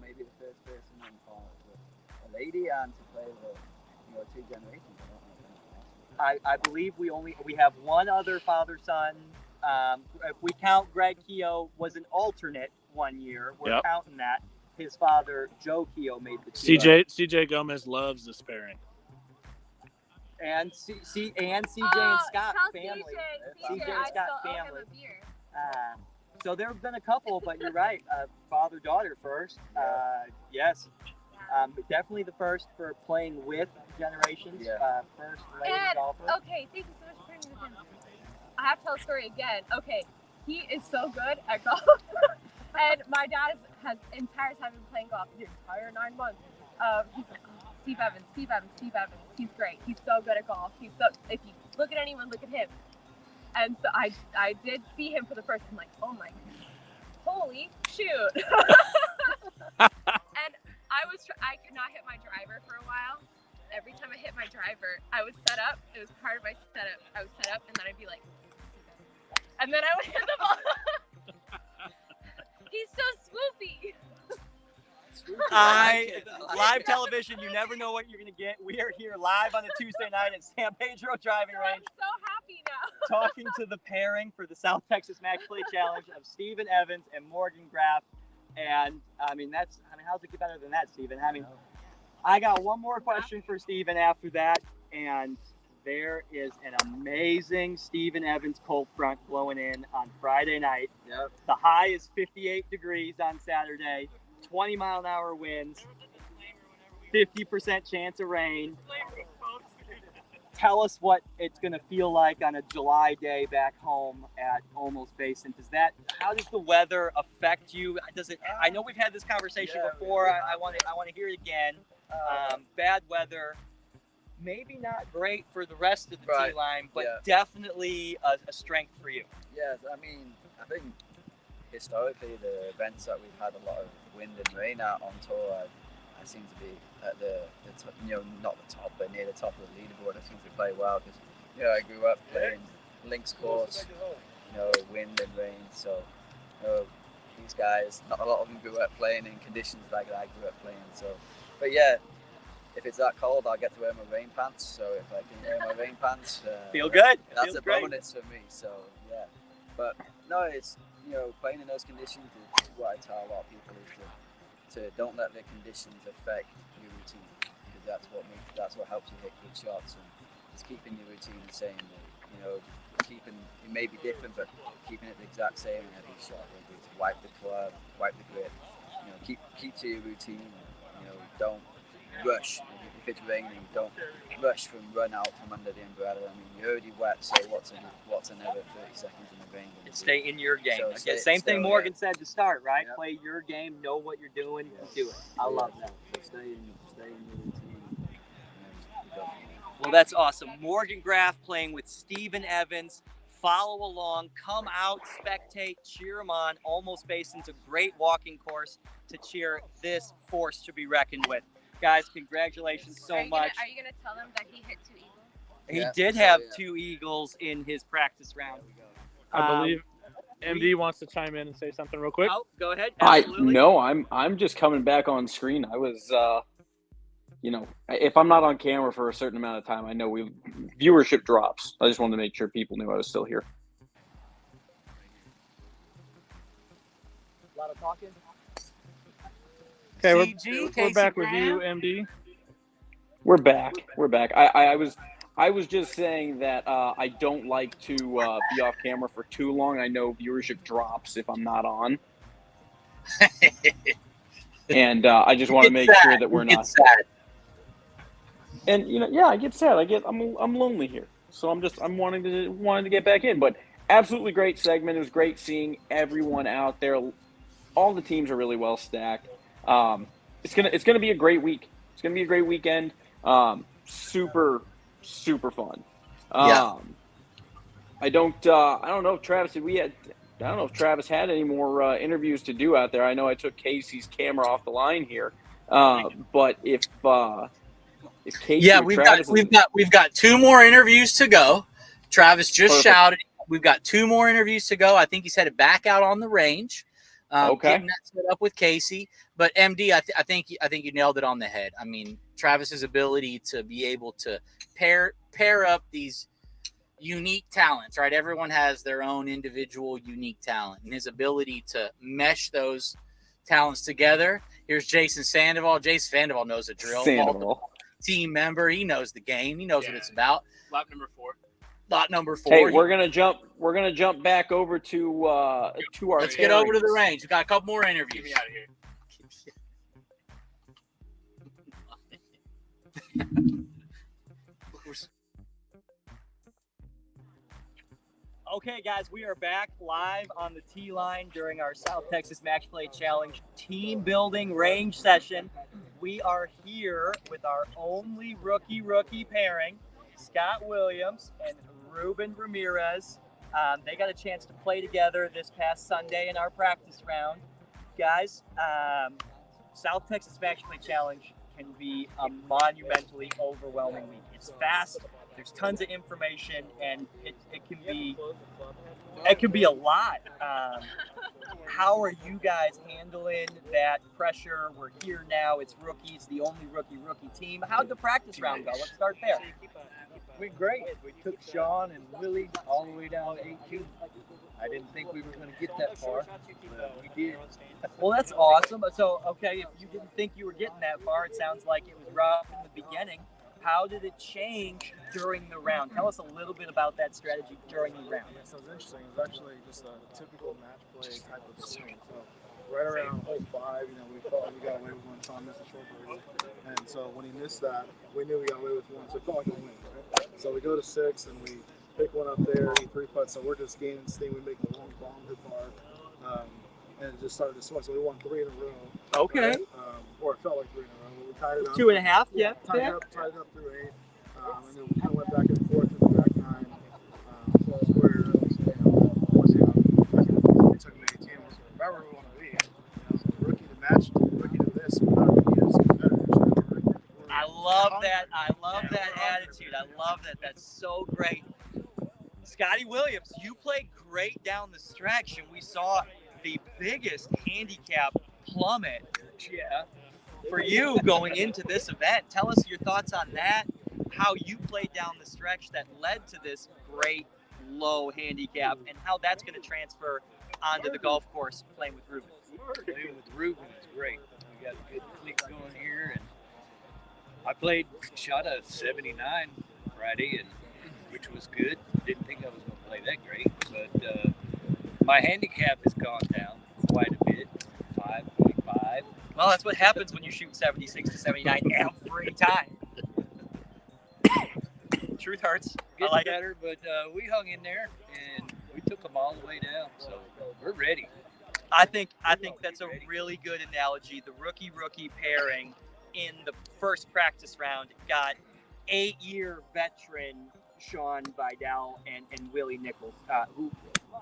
may be the first person in partner with a lady and to play with 2 generations. I believe we have one other father-son. If we count Greg Keogh was an alternate one year, we're counting that. His father, Joe Keogh, made the team. CJ Gomez loves this pairing. And CJ and Scott family. CJ and Scott family. So there have been a couple, but you're right. Father-daughter first. Yes. Definitely the first for playing with Generations, first lady And, golfer. okay, thank you so much for bringing this in. I have to tell a story again. Okay, he is so good at golf. And my dad has entire time been playing golf the entire 9 months. He's like, oh, Steve Evans. He's great. He's so good at golf. If you look at anyone, look at him. And so I did see him for the first time. I'm like, oh my, holy shoot. And I could not hit my driver for a while. Every time I hit my driver, I was set up. It was part of my setup. I was set up, and then I'd be like, and then I would hit the ball. He's so swoopy. Live television, you never know what you're going to get. We are here live on a Tuesday night at San Pedro Driving Range. I'm so happy now. Talking to the pairing for the South Texas Match Play Challenge of Stephen Evans and Morgan Graff. And how's it get better than that, Stephen? I got one more question for Stephen after that. And there is an amazing Stephen Evans cold front blowing in on Friday night. Yep. The high is 58 degrees on Saturday, 20-mile-an-hour winds, 50% chance of rain. Tell us what it's going to feel like on a July day back home at Almost Basin. How does the weather affect you? I know we've had this conversation before. I want to hear it again. Bad weather. Maybe not great for the rest of the tee line, but definitely a strength for you. Yes, I mean, I think historically the events that we've had a lot of wind and rain at on tour, I seem to be at the not the top, but near the top of the leaderboard. I seem to play well because, I grew up playing links course, wind and rain. So, these guys, not a lot of them grew up playing in conditions like I grew up playing. So, but yeah. If it's that cold, I'll get to wear my rain pants. So if I can wear my rain pants, feel good. That's a bonus for me. So yeah, but no, it's playing in those conditions is what I tell a lot of people is to don't let the conditions affect your routine, because that's what helps you hit good shots, and it's keeping your routine the same. Keeping it may be different, but keeping it the exact same in every shot. Whether it's wipe the club, wipe the grip, keep to your routine. Don't rush. If it's raining, don't rush from run out from under the umbrella. I mean, you're already wet, so what's another 30 seconds in the rain? Stay in your game. So same thing Morgan said to start, right? Yeah. Play your game, know what you're doing, do it. I love that. So stay in your routine. Well, that's awesome. Morgan Graff playing with Stephen Evans. Follow along, come out, spectate, cheer him on. Almost Basin's a great walking course to cheer this force to be reckoned with. Guys, congratulations so much. Are you going to tell them that he hit 2 eagles? He did have 2 eagles in his practice round. I believe MD wants to chime in and say something real quick. Oh, go ahead. I'm just coming back on screen. I was, if I'm not on camera for a certain amount of time, I know viewership drops. I just wanted to make sure people knew I was still here. A lot of talking. Okay, CG, we're back with Graham. you, MD. We're back. I was just saying that I don't like to be off camera for too long. I know viewership drops if I'm not on, and I just want to make sure that we're not. Sad. And I get sad. I'm lonely here, so I'm wanting to get back in. But absolutely great segment. It was great seeing everyone out there. All the teams are really well stacked. It's gonna be a great week. It's gonna be a great weekend. Super fun. I don't know if Travis had any more interviews to do out there. I know I took Casey's camera off the line here. But if Casey we've got 2 more interviews to go. Travis just shouted. We've got 2 more interviews to go. I think he's headed back out on the range. Getting that set up with Casey. But MD, I think you nailed it on the head. I mean, Travis's ability to be able to pair up these unique talents, right? Everyone has their own individual unique talent, and his ability to mesh those talents together. Here's Jason Sandoval. Jason Sandoval knows the drill. Team member. He knows the game. He knows what it's about. Lap number 4. Lot number 4. Hey, we're gonna jump back over to our. Let's get over to the range. We got a couple more interviews. Get me out of here. Okay, guys, we are back live on the T line during our South Texas Match Play Challenge team building range session. We are here with our only rookie pairing, Scott Williams and Ruben Ramirez. They got a chance to play together this past Sunday in our practice round. Guys, South Texas Match Play Challenge can be a monumentally overwhelming week. It's fast. There's tons of information, and it can be a lot. How are you guys handling that pressure? We're here now. It's rookies, the only rookie team. How'd the practice round go? Let's start there. Went great. We took Sean and Willie all the way down to 8-2. I didn't think we were going to get that far, but we did. Well, that's awesome. So, okay, if you didn't think you were getting that far, it sounds like it was rough in the beginning. How did it change during the round? Tell us a little bit about that strategy during the round. So it was interesting. It was actually just a typical match play type of swing. So right around hole 5, we felt like we got away with one. Sean missed a short birdie. And so when he missed that, we knew we got away with one. So it felt like a win. Right? So we go to 6 and we pick one up there, he 3-putts. So we're just gaining steam. We make a long bomb hit bar. And it just started to swing. So we won 3 in a row. Okay. Or it felt like 3 in a row. We tied it up. 2.5, yeah. Tied it up through 8. And then we kind of went back and forth with the back 9. Where, we took an 18. Wherever we want to be. Rookie to match, rookie to this. I love that. I love that attitude. I love that. That's so great. Scotty Williams, you played great down the stretch, and we saw the biggest handicap plummet for you going into this event. Tell us your thoughts on that, how you played down the stretch that led to this great low handicap, and how that's going to transfer onto the golf course playing with Ruben. Playing with Ruben is great. We got a good click going here, and I shot a 79 Friday, and which was good. Didn't think I was going to play that great, but my handicap has gone down quite a bit, 5.5. Well, that's what happens when you shoot 76 to 79 every time. Truth hurts. Getting I like better, but we hung in there, and we took them all the way down, so we're ready. I think that's a really good analogy. The rookie pairing in the first practice round got 8-year veteran Sean Vidal and Willie Nichols,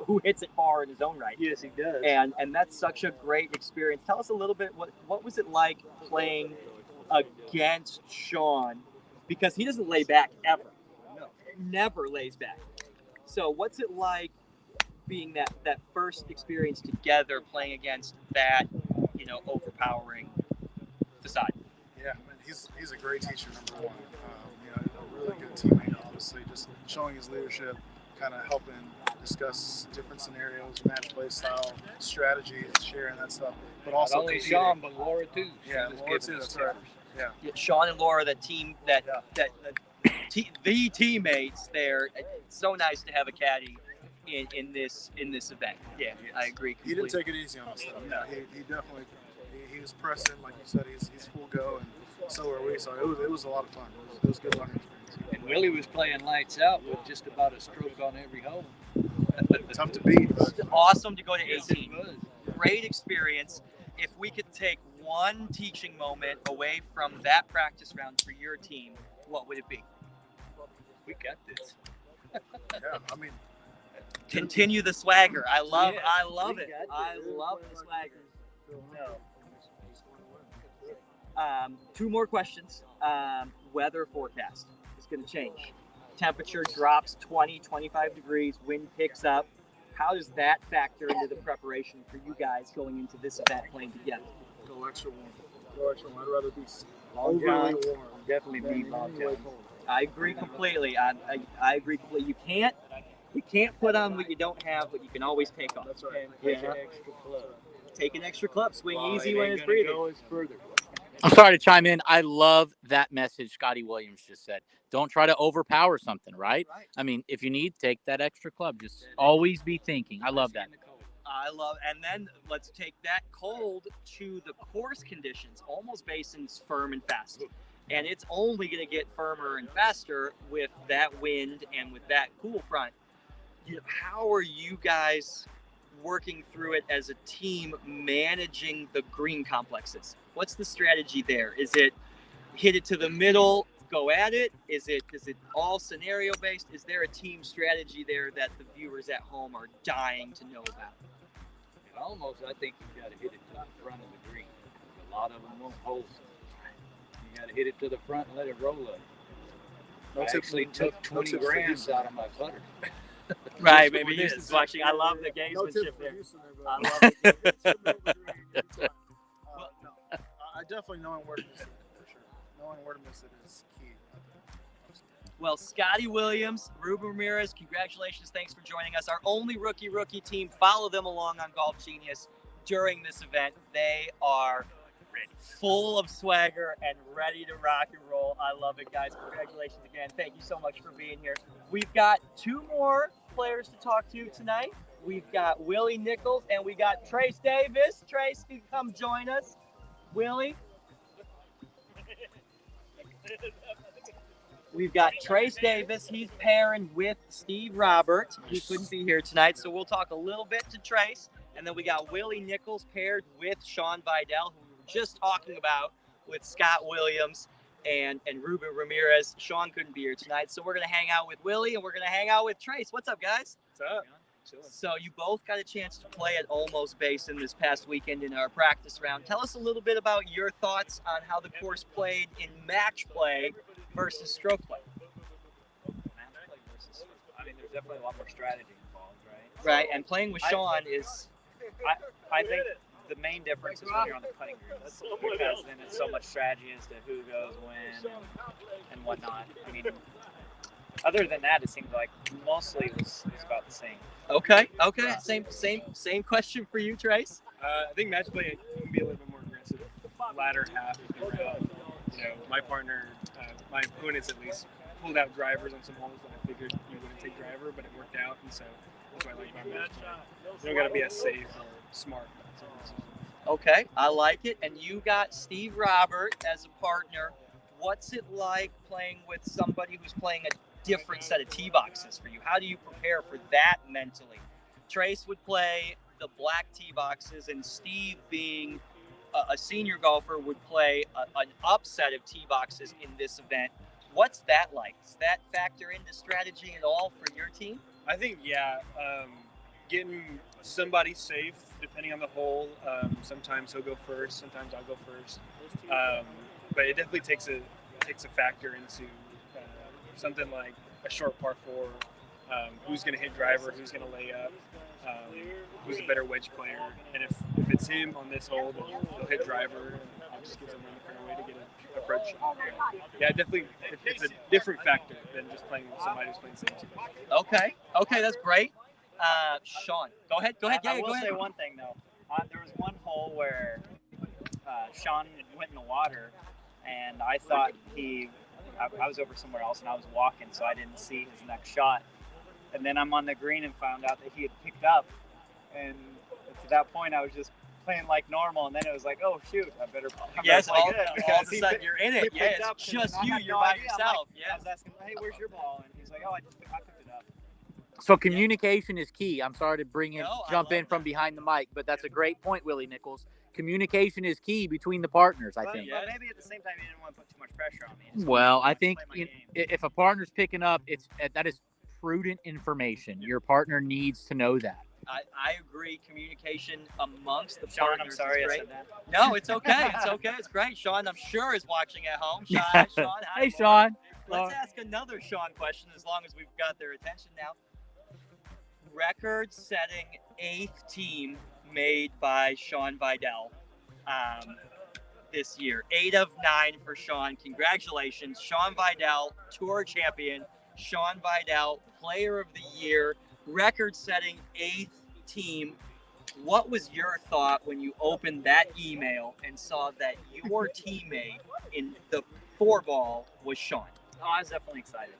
who hits it far in his own right. Yes, he does. And that's such a great experience. Tell us a little bit, what was it like playing against Sean? Because he doesn't lay back ever. No. Never lays back. So what's it like being that first experience together, playing against that, overpowering facade? Yeah, he's a great teacher, number one. A really good teammate, obviously, just showing his leadership, kind of helping discuss different scenarios, match play style, strategies, sharing that stuff. But also not only Sean, but Laura too. Yeah, Laura too. That's right. Yeah. Sean and Laura, the team the teammates there. It's so nice to have a caddy in this event. Yeah, I agree completely. He didn't take it easy on us though. Yeah, he definitely he was pressing, like you said. He's full go, and so are we. So it was a lot of fun. It was a good learning experience. And Willie was playing lights out with just about a stroke on every hole. Tough to beat. It's awesome to go to 18. Yes, it was. Great experience. If we could take one teaching moment away from that practice round for your team, what would it be? We got this. Yeah, I mean, continue the swagger. I love it. I love the swagger. Two more questions. Weather forecast is going to change. Temperature drops 20, 25 degrees. Wind picks up. How does that factor into the preparation for you guys going into this event playing together? Go extra warm. Go extra warm. I'd rather be Long overly johns. warm. Definitely need long johns. I agree completely. I agree completely. You can't put on what you don't have, but you can always take off. That's right. Take an extra club. Take an extra club. Swing Well, easy it when ain't it's gonna breathing. go as further. I'm sorry to chime in. I love that message Scotty Williams just said. Don't try to overpower something, right? I mean, if you need, take that extra club. Just always be thinking. I love that. And then let's take that cold to the course conditions. Almost Basin's firm and fast. And it's only going to get firmer and faster with that wind and with that cool front. how are you guys working through it as a team, managing the green complexes? What's the strategy there? Is it hit it to the middle, go at it? Is it all scenario based? Is there a team strategy there that the viewers at home are dying to know about? Almost, I think you got to hit it to the front of the green. A lot of them won't hold. You got to hit it to the front and let it roll up. I actually took 20 grams out of my putter. Right, maybe Houston's watching. I love the gamesmanship there. I love it. I definitely knowing where to miss it, for sure. Knowing where to miss it is key. Well, Scotty Williams, Ruben Ramirez, congratulations. Thanks for joining us. Our only rookie team. Follow them along on Golf Genius during this event. They are full of swagger and ready to rock and roll. I love it, guys. Congratulations again. Thank you so much for being here. We've got 2 more players to talk to tonight. We've got Willie Nichols and we got Trace Davis. Trace, you come join us. Willie. We've got Trace Davis. He's pairing with Steve Robert. He couldn't be here tonight, so we'll talk a little bit to Trace. And then we got Willie Nichols paired with Sean Vidal, who we were just talking about with Scott Williams and Ruben Ramirez. Sean couldn't be here tonight, so we're going to hang out with Willie and we're going to hang out with Trace. What's up, guys? What's up? So you both got a chance to play at Olmos Basin this past weekend in our practice round. Tell us a little bit about your thoughts on how the course played in match play versus stroke play. I mean, there's definitely a lot more strategy involved, right? Right, and playing with Sean is... I think the main difference is when you're on the putting green, because then it's so much strategy as to who goes when and whatnot. I mean, other than that, it seemed like mostly it was about the same. Okay. Same question for you, Trace. I think match play can be a little bit more aggressive. Latter half of the round, my partner, my opponents at least, pulled out drivers on some holes that I figured you wouldn't take driver, but it worked out, and so that's why I like my match play. You don't got to be as safe or smart. Okay, I like it. And you got Steve Robert as a partner. What's it like playing with somebody who's playing a different set of tee boxes for you? How do you prepare for that mentally? Trace would play the black tee boxes, and Steve, being a senior golfer, would play an upset of tee boxes in this event. What's that like? Does that factor into strategy at all for your team? I think, yeah. Getting somebody safe, depending on the hole. Sometimes he'll go first, sometimes I'll go first. But it definitely takes a factor into something like a short par 4. Who's going to hit driver, who's going to lay up, who's a better wedge player. And if it's him on this hole, then he'll hit driver, and I'll just get him in the fairway to get an approach shot. Yeah, definitely, it's a different factor than just playing with somebody who's playing the same team. Okay, that's great. Sean, go ahead. I will say one thing, though. There was one hole where Sean went in the water, and I thought I was over somewhere else, and I was walking, so I didn't see his next shot. And then I'm on the green and found out that he had picked up. And to that point, I was just playing like normal. And then it was like, oh, shoot, I better come yes, back all, good. All of a sudden you're in it. Yeah, it's just you. You're by yourself. I was asking, hey, where's your ball? And he's like, oh, I picked it up. So communication is key. I'm sorry to jump in from behind the mic, but that's a great point, Willie Nichols. Communication is key between the partners, I think. But maybe at the same time, you didn't want to put too much pressure on me. Well, I think if a partner's picking up, that is prudent information. Your partner needs to know that. I agree. Communication amongst the Sean, partners I'm sorry is I great. said that. No, it's okay. It's okay. It's great. Sean, I'm sure, is watching at home. Sean, hi, Hey, Sean. Let's ask another Sean question as long as we've got their attention now. Record-setting 8th team made by Sean Vidal this year. 8 of 9 for Sean. Congratulations. Sean Vidal, Tour champion. Sean Vidal, Player of the Year, record-setting 8th team. What was your thought when you opened that email and saw that your teammate in the 4-ball was Sean? Oh, I was definitely excited.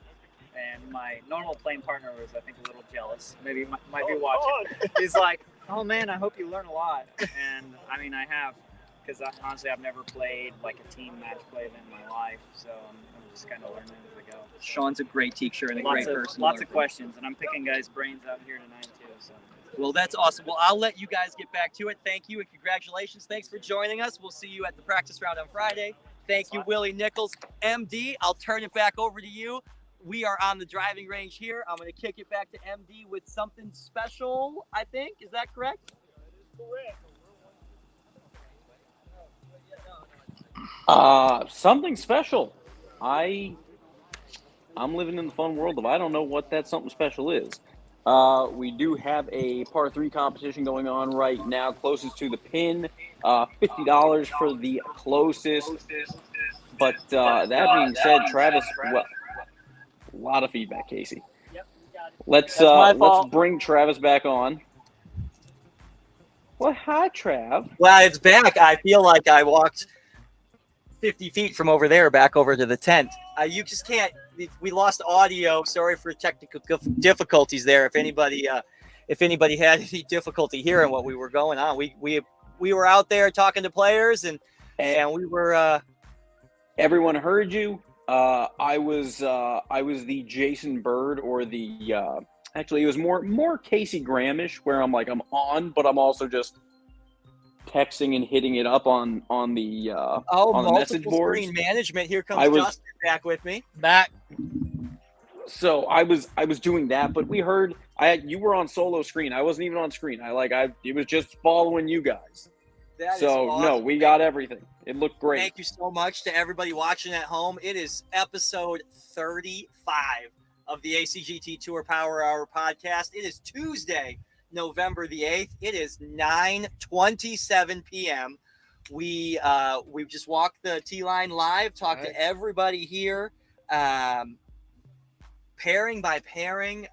And my normal playing partner was, I think, a little jealous. Maybe might be watching. He's like, oh, man, I hope you learn a lot. And, I mean, I have, because honestly, I've never played like a team match play in my life. So I'm just kind of learning as I go. Sean's a great teacher and a Lots great of person. to lots learn of from. questions, and I'm picking guys' brains out here tonight too. So. Well, that's awesome. Well, I'll let you guys get back to it. Thank you and congratulations. Thanks for joining us. We'll see you at the practice round on Friday. Thank you, Willie Nichols. MD, I'll turn it back over to you. We are on the driving range here. I'm going to kick it back to MD with something special, I think. Is that correct? Something special. I'm living in the fun world of I don't know what that something special is. We do have a par 3 competition going on right now, closest to the pin. $50 for the closest. But that being said, Travis, well, a lot of feedback, Casey. Let's bring Travis back on. Well, hi, Trav. Well, it's back. I feel like I walked 50 feet from over there back over to the tent. You just can't. We lost audio. Sorry for technical difficulties there. If anybody had any difficulty hearing what we were going on, we were out there talking to players and we were. Everyone heard you. I was the Jason Bird or the. Actually, it was more Casey Grahamish, where I'm like I'm on, but I'm also just texting and hitting it up on the message boards. Screen management. Here comes Justin back with me. Back. So I was doing that, but we heard you were on solo screen. I wasn't even on screen. It was just following you guys. So awesome. No, we got everything. It looked great. Thank you so much to everybody watching at home. It is episode 35 of the ACGT Tour Power Hour podcast. It is Tuesday, November the 8th. It is 9:27 p.m. We've just walked the T-line live, talked to everybody here, pairing by pairing,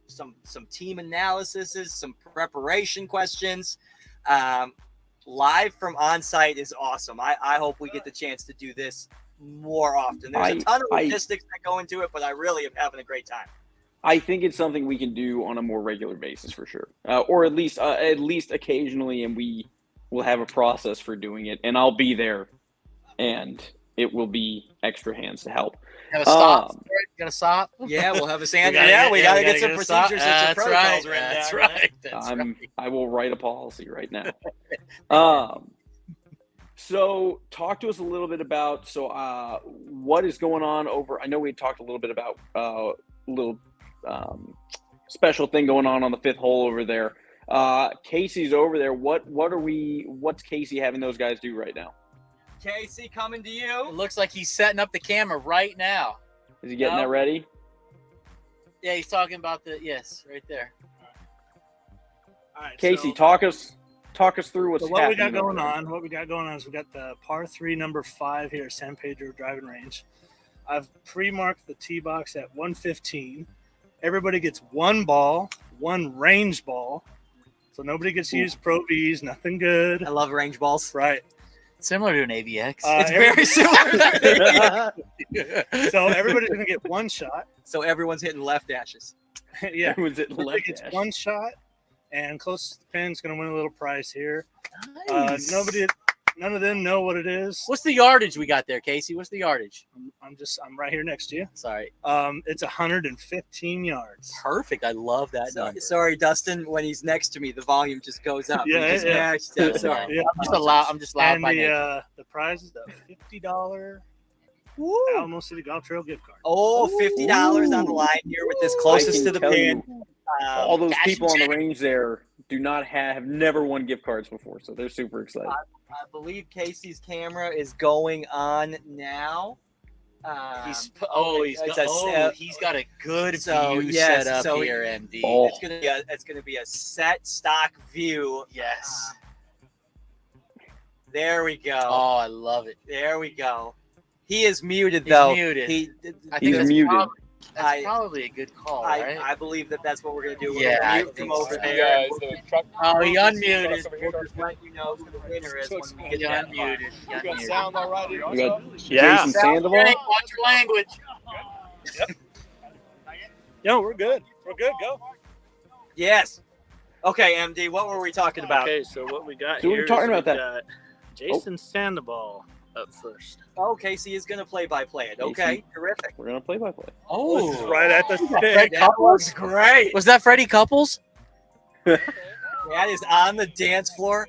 some team analyses, some preparation questions. Live from on-site is awesome. I hope we get the chance to do this more often. There's a ton of logistics that go into it, but I really am having a great time. I think it's something we can do on a more regular basis for sure, or at least occasionally, and we will have a process for doing it. And I'll be there, and it will be extra hands to help. Have a stop. Got to stop. Yeah, we'll have a sand. We gotta get some procedures and some protocols written down. That's right. That's right. I will write a policy right now. So talk to us a little bit about what is going on over. I know we talked a little bit about a little special thing going on the 5th hole over there. Casey's over there. What's Casey having those guys do right now? Casey, coming to you. It looks like he's setting up the camera right now. Is he getting that ready? Yeah, he's talking about right there. All right, Casey, talk us through what's what happening. we got going on. What we got going on is we got the par 3 number 5 here at San Pedro Driving Range. I've pre-marked the tee box at 115. Everybody gets one ball, one range ball. So nobody gets to use Pro Vs, nothing good. I love range balls. Right. Similar to an AVX. It's very similar. So everybody's going to get one shot. So everyone's hitting left dashes. Yeah. Everyone's hitting Everybody left gets dash. one shot, and closest to the pin's going to win a little prize here. Nice. None of them know what it is. What's the yardage we got there, Casey? What's the yardage? I'm right here next to you. Sorry. It's 115 yards. Perfect. I love that number. Sorry, Dustin. When he's next to me, the volume just goes up. Yeah, We just matched it. Sorry. Yeah. I'm just loud And by nature. the prize is a $50 Alamo City Golf Trail gift card. Oh, $50 on the line here with this closest to the pin. All those people on the range there have never won gift cards before, so they're super excited. I believe Casey's camera is going on now. He's got a good view set up here, MD. Oh. It's gonna be a set stock view. Yes. There we go. Oh, I love it. There we go. He is muted though. He's muted. I think He's that's muted. That's probably a good call, right? I believe that's what we're gonna do. We're Yeah, gonna I mute think from over so. there. Oh, he unmuted. We'll just let you know who the winner is when we He get that far. unmuted. He unmuted. Sound all right? We got Yeah. Jason Sandoval. Watch your language. No, we're good. We're good. Go. Yes. Okay, MD. What were we talking about? Okay, so what we got So we here were talking is about we that. got Jason Sandoval up first. Oh, Casey is going to play-by-play it. Okay, terrific. We're gonna play-by-play. Oh, This is right at the Freddie stick. Couples? Great. Was that Freddie Couples? That is on the dance floor.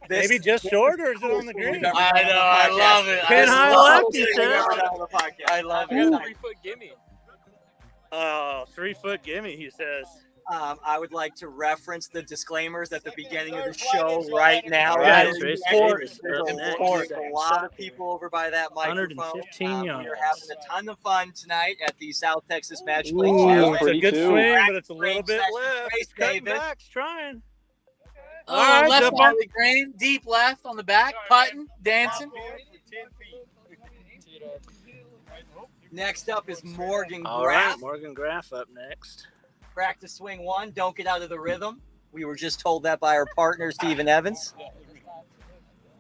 Maybe just short, or is it on the green? I know. I love it. Pin high left, you said. I love it. 3-foot gimme. Oh, 3-foot gimme, he says. I would like to reference the disclaimers at the beginning of the show right now. Right, There's a lot of people over by that microphone. 115 yards. We are having a ton of fun tonight at the South Texas Match Play Ooh, Challenge. it's a good Too. swing, but it's a little bit Race left. He's cutting David. back, trying. Oh, All right, left jump side on. of the green, deep left on the back, putting, dancing. Next up is Morgan All right, Graff. Morgan Graff up next. Practice swing one. Don't get out of the rhythm. We were just told that by our partner, Stephen Evans.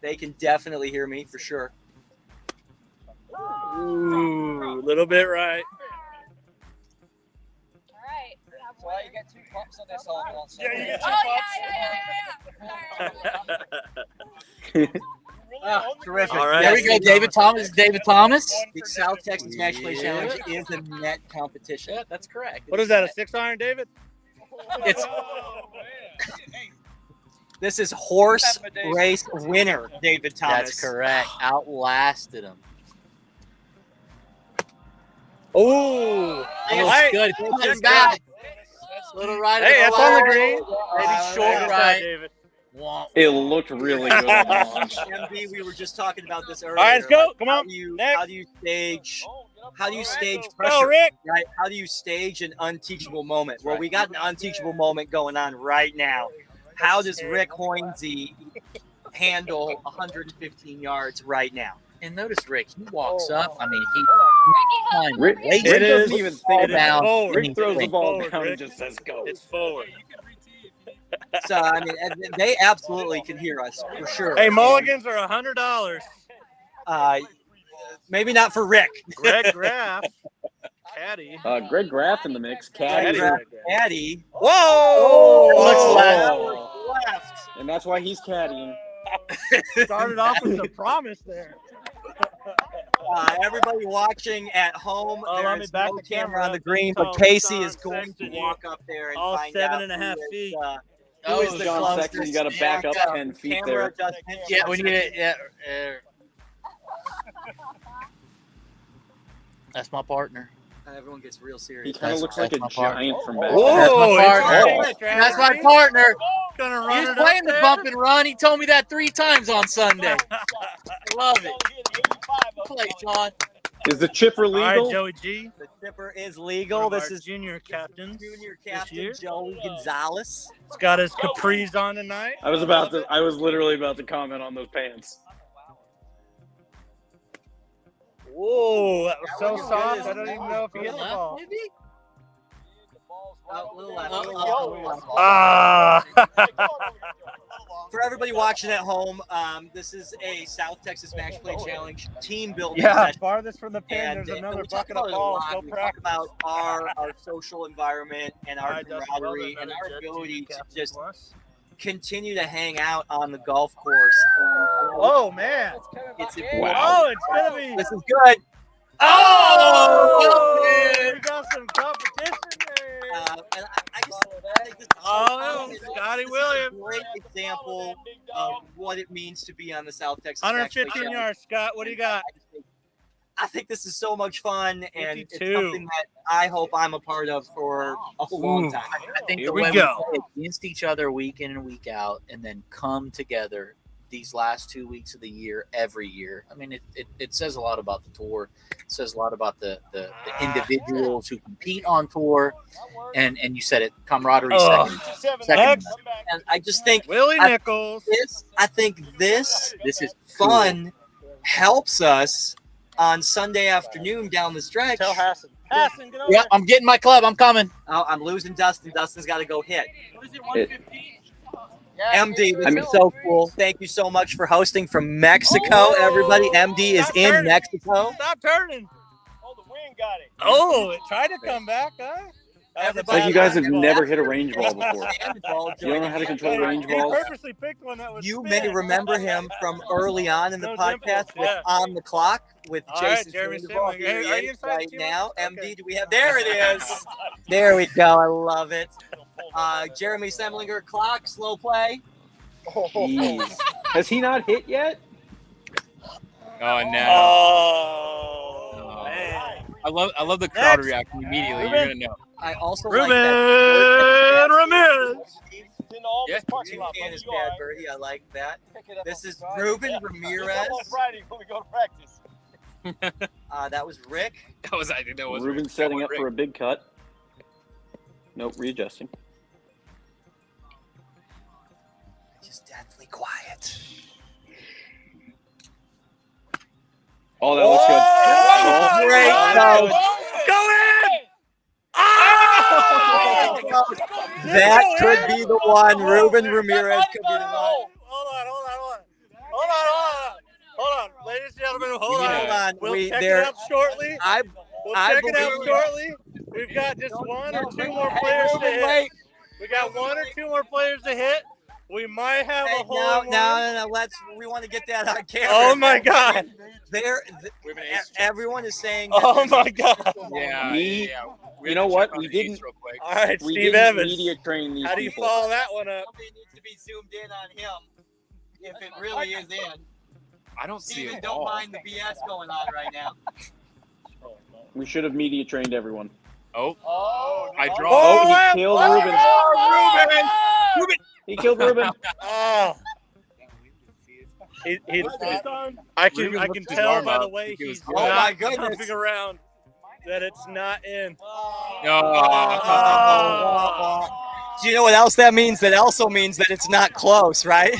They can definitely hear me for sure. Ooh, a little bit right. That's why you get 2 pumps on this all on Yeah, you get Terrific. All right. There we go, David Thomas. David Thomas. The South Texas Match Play Challenge is a net competition. Yeah, that's correct. What is that, a 6-iron, David? It's This is horse race winner, David Thomas. That's correct. Outlasted him. Oh, That's good. That's back. Little right. Hey, that's on the green. Maybe short right. David. It looked really good on the launch. MB, we were just talking about this earlier. All right, let's go. Come on. How do you stage Go, pressure? Rick. Right? How do you stage an unteachable moment? Well, we got an unteachable moment going on right now. How does Rick Hoynesy handle 115 yards right now? And notice Rick, he walks up. I mean, Rick doesn't even think down. Forward. Rick throws the ball Forward, down Rick. and just says go. It's forward. So I mean, they absolutely can hear us for sure. Hey, mulligans are $100. Maybe not for Rick. Greg Graff, caddy. Greg Graff in the mix. Caddy. Caddy. Whoa! Looks left. And that's why he's caddying. Started off with some promise there. Everybody watching at home, let me there's back no the camera on the up. green, Tom, but Casey Tom is going to Sexton, walk up there and all find 7.5 out feet. who is the John closest. Sexton, you got to back up 10 feet Camera there. doesn't- Yeah, we need it. Yeah. That's my partner. Everyone gets real He serious. kind of looks like a my partner. giant from back Whoa, That's my it's partner. That's my partner. Gonna run He's it playing up the there. bump and run. He told me that 3 times on Sunday. Love it. Play, Sean. Is the chipper All right, legal? Joey G. The chipper is legal. One of This our is junior captains. junior this captain year. Joey Gonzalez. He's got his capris on tonight. I was literally about to comment on those pants. Whoa, that was so soft. I don't even know if he hit the ball. Maybe? Oh, little left, little left. Ah. For everybody watching at home, this is a South Texas Match Play Challenge team building Yeah, session. farthest from the pin. And There's another we talk bucket of about it a balls. lot. Go We talk practice. about our social environment and our Alright, Dustin, camaraderie well and done, our another jet ability team to captain just for us. continue to hang out on the golf course. Oh man! It's Oh, it's gonna be. This is good. Oh, we got some competition there. And I think this is Scotty this Williams. is a great example of what it means to be on the South Texas Match Play 115 Challenge. yards, Scott. What do you got? I think this is so much fun, and it's 52. something that I hope I'm a part of for a long time. I think Here the we way go. we play against each other week in and week out, and then come together these last 2 weeks of the year, every year. I mean, it says a lot about the tour. It says a lot about the individuals who compete on tour, and you said it, camaraderie. Second. And I just think Willie Nichols. I think this is fun helps us on Sunday afternoon down the stretch. Tell Hassan. Hassan, get over Yep, I'm getting my club. I'm coming. Oh, I'm losing Dustin. Dustin's got to go hit. It, MD, this is so cool. Thank you so much for hosting from Mexico, everybody. MD is in Mexico. Stop turning. Oh, the wind got it. Oh, it tried to come back, huh? It's like you guys have never hit a range ball before. You don't know how to control range He balls. purposely picked one that was. You spin. may remember him from early on in the No podcast dimples, with yeah. On the Clock with All right, Jason Jeremy Sandoval. Simling. Here he Are you is inside right the now. team? MD, do we have? There it is. There we go. I love it. Jeremy Semlinger, clock, slow play. Jeez. Has he not hit yet? Oh no! Oh, man. I love the crowd Next. reaction immediately. Ruben. You're gonna know. I also Ruben like that. Ramirez. Yeah. And his bad birdie. I like that. This is Ruben Ramirez. Friday when we go to practice. That was Rick. I think that was Ruben's setting up for a big cut. Nope, readjusting. Just deathly quiet. Oh, that looks good. Oh, Great that looks go. good. That could be the one. Ruben Ramirez could be the one. Hold on. Ladies and gentlemen, hold Hold on. on. We'll check it out shortly. We'll I check it out believe- shortly. We've got just one or two more players to hit. We got one or two more players to hit. We might have a hole in one. No. We want to get that on camera. Oh my God! Everyone is saying. Oh my God! Yeah. You know what? We didn't. All right, We Steve didn't Evans. media train these How do you people. follow that one up? Somebody needs to be zoomed in on him if it really is in. I don't see Steven, it. don't mind the BS going on right now. We should have media trained everyone. Oh, I draw. Oh, he killed Ruben. Ruben! He killed Ruben. Oh. I can tell by the way he's not moving around that it's not in. Do you know what else that means? That also means that it's not close, right?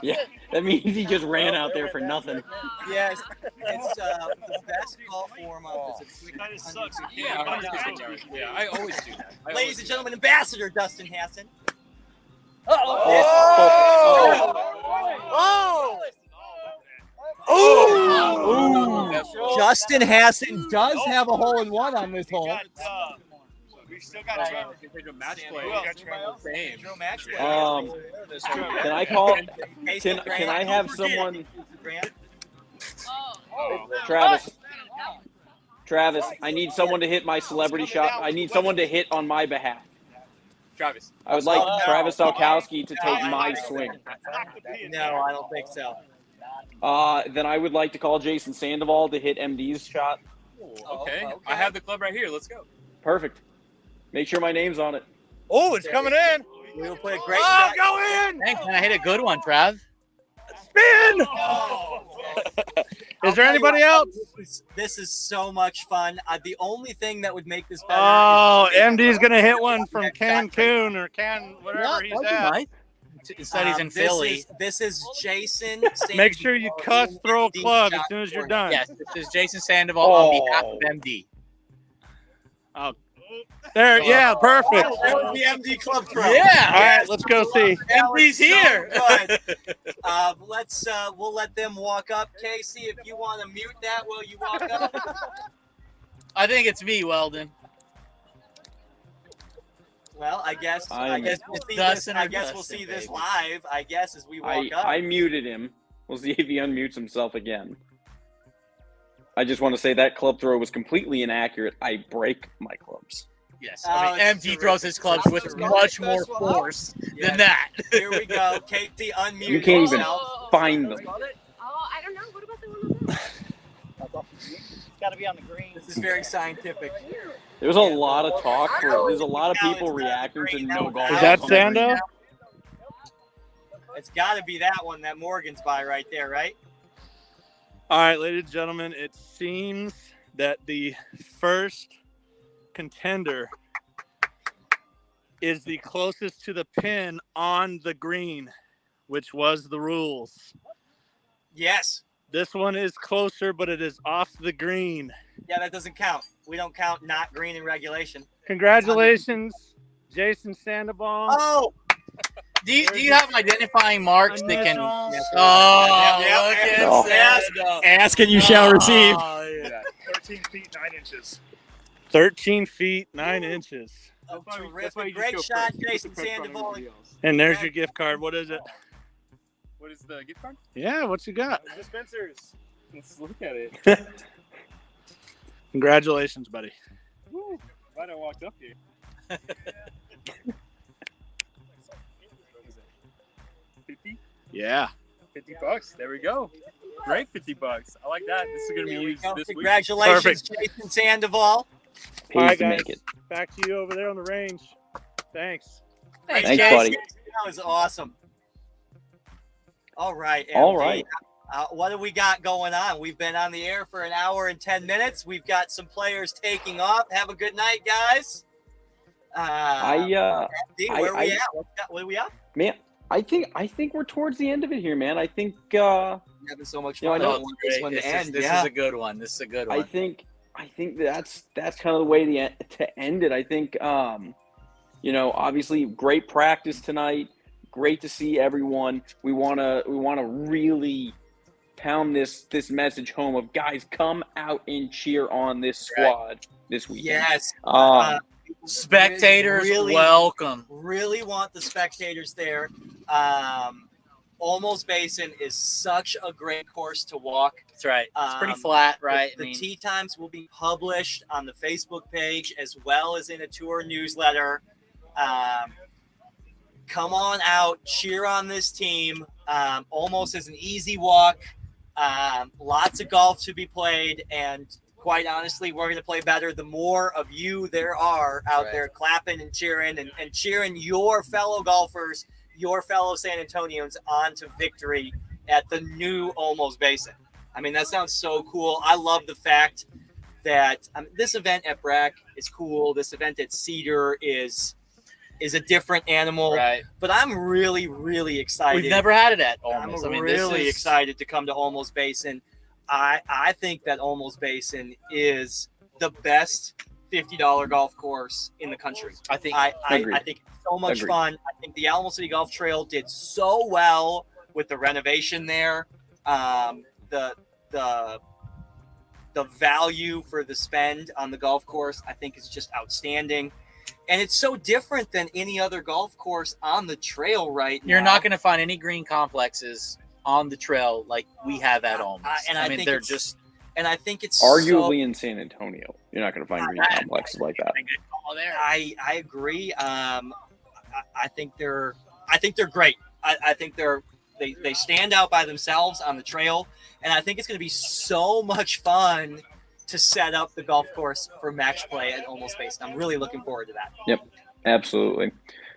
Yeah, that means he just ran out there for nothing. Yes, it's the best golf form of this. Yeah, I always do that. Ladies and gentlemen, Ambassador Dustin Hassan. Justin Hassan does have a hole in one on this hole. We still got Trevor. Match play. Can I call? Can I have someone? Travis, I need someone to hit my celebrity shot. I need someone to hit on my behalf. Travis. I would like Travis Salkowski to take my swing. No, I don't think so. Then I would like to call Jason Sandoval to hit MD's shot. Okay. I have the club right here. Let's go. Perfect. Make sure my name's on it. Oh, it's coming in. We will play a great Oh, shot. go in. Thanks, man. I hit a good one, Trav. Spin. Is there anybody else? This is so much fun. The only thing that would make this better. Oh, MD's gonna hit one from Cancun or wherever he's at. Instead he's in Philly. This is Jason. Make sure you throw a club as soon as you're done. Yes, this is Jason Sandoval on behalf of MD. Oh, there, yeah, perfect. That would be MD club throw. Yeah. All right, let's go see. MD's here. We'll let them walk up. Casey, if you want to mute that, will you walk up? I think it's me, Weldon. Well, I guess we'll see Dustin this. I or guess we'll Dustin, see this baby. live. I guess as we walk up. I muted him. We'll see if he unmutes himself again. I just want to say that club throw was completely inaccurate. I break my clubs. Yes. I mean, MD throws his clubs with much more force than that. Here we go. Casey, unmute You can't even yourself. find them. Oh, I don't know. What about the one on that? It's got to be on the green. This is very scientific. There's a lot of talk. There's a lot of people reacting to no golf. Is that Sando? It's got to be that one that Morgan's by right there, right? All right, ladies and gentlemen, it seems that the first contender is the closest to the pin on the green, which was the rules. Yes. This one is closer, but it is off the green. Yeah, that doesn't count. We don't count not green in regulation. Congratulations, Jason Sandoval. Oh! Do you have an identifying marks that can? Look at that. Ask and you shall receive. 13 feet 9 inches. 13 feet 9 inches. Terrific. Great shot, Jason Sandoval. And there's your gift card. What is it? What is the gift card? Yeah, what you got? Dispensers. Let's look at it. Congratulations, buddy. Woo. Glad I walked up here. 50? Yeah. $50. There we go. Great $50. I like that. This is going to be used this week. Congratulations, Jason Sandoval. All right, to guys. make it. Back to you over there on the range. Thanks. Thanks, buddy. That was awesome. All right, MD. All right. What do we got going on? We've been on the air for an hour and 10 minutes. We've got some players taking off. Have a good night, guys. MD, where are we at? What are we at? Man, I think we're towards the end of it here, man. I think having so much fun. I know This is a good one. This is a good one. I think that's kind of the way to end it. I think obviously great practice tonight. Great to see everyone. We wanna really pound this message home of guys, come out and cheer on this squad this weekend. Yes. Spectators, welcome. Really want the spectators there. Almost Basin is such a great course to walk. That's right. It's pretty flat, right? The tee times will be published on the Facebook page as well as in a tour newsletter. Come on out, cheer on this team. Almost is an easy walk. Lots of golf to be played, and quite honestly, we're going to play better the more of you there are out there clapping and cheering and cheering your fellow golfers, your fellow San Antonians onto victory at the new Almost Basin. I mean, that sounds so cool. I love the fact that this event at Brack is cool. This event at Cedar is a different animal, right? But I'm really, really excited. We've never had it at Almost. I'm really excited to come to Almost Basin. I think that Almost Basin is the best $50 golf course in the country. I think it's so much fun. I think the Alamo City Golf Trail did so well with the renovation there. The value for the spend on the golf course, I think, is just outstanding. And it's so different than any other golf course on the trail right now. You're not going to find any green complexes on the trail like we have at Almost. I mean, they're just. And I think it's arguably in San Antonio, you're not going to find green complexes like that. I agree. I think they're great. I think they stand out by themselves on the trail, and I think it's going to be so much fun to set up the golf course for match play at Almost Basin. I'm really looking forward to that. Yep, absolutely.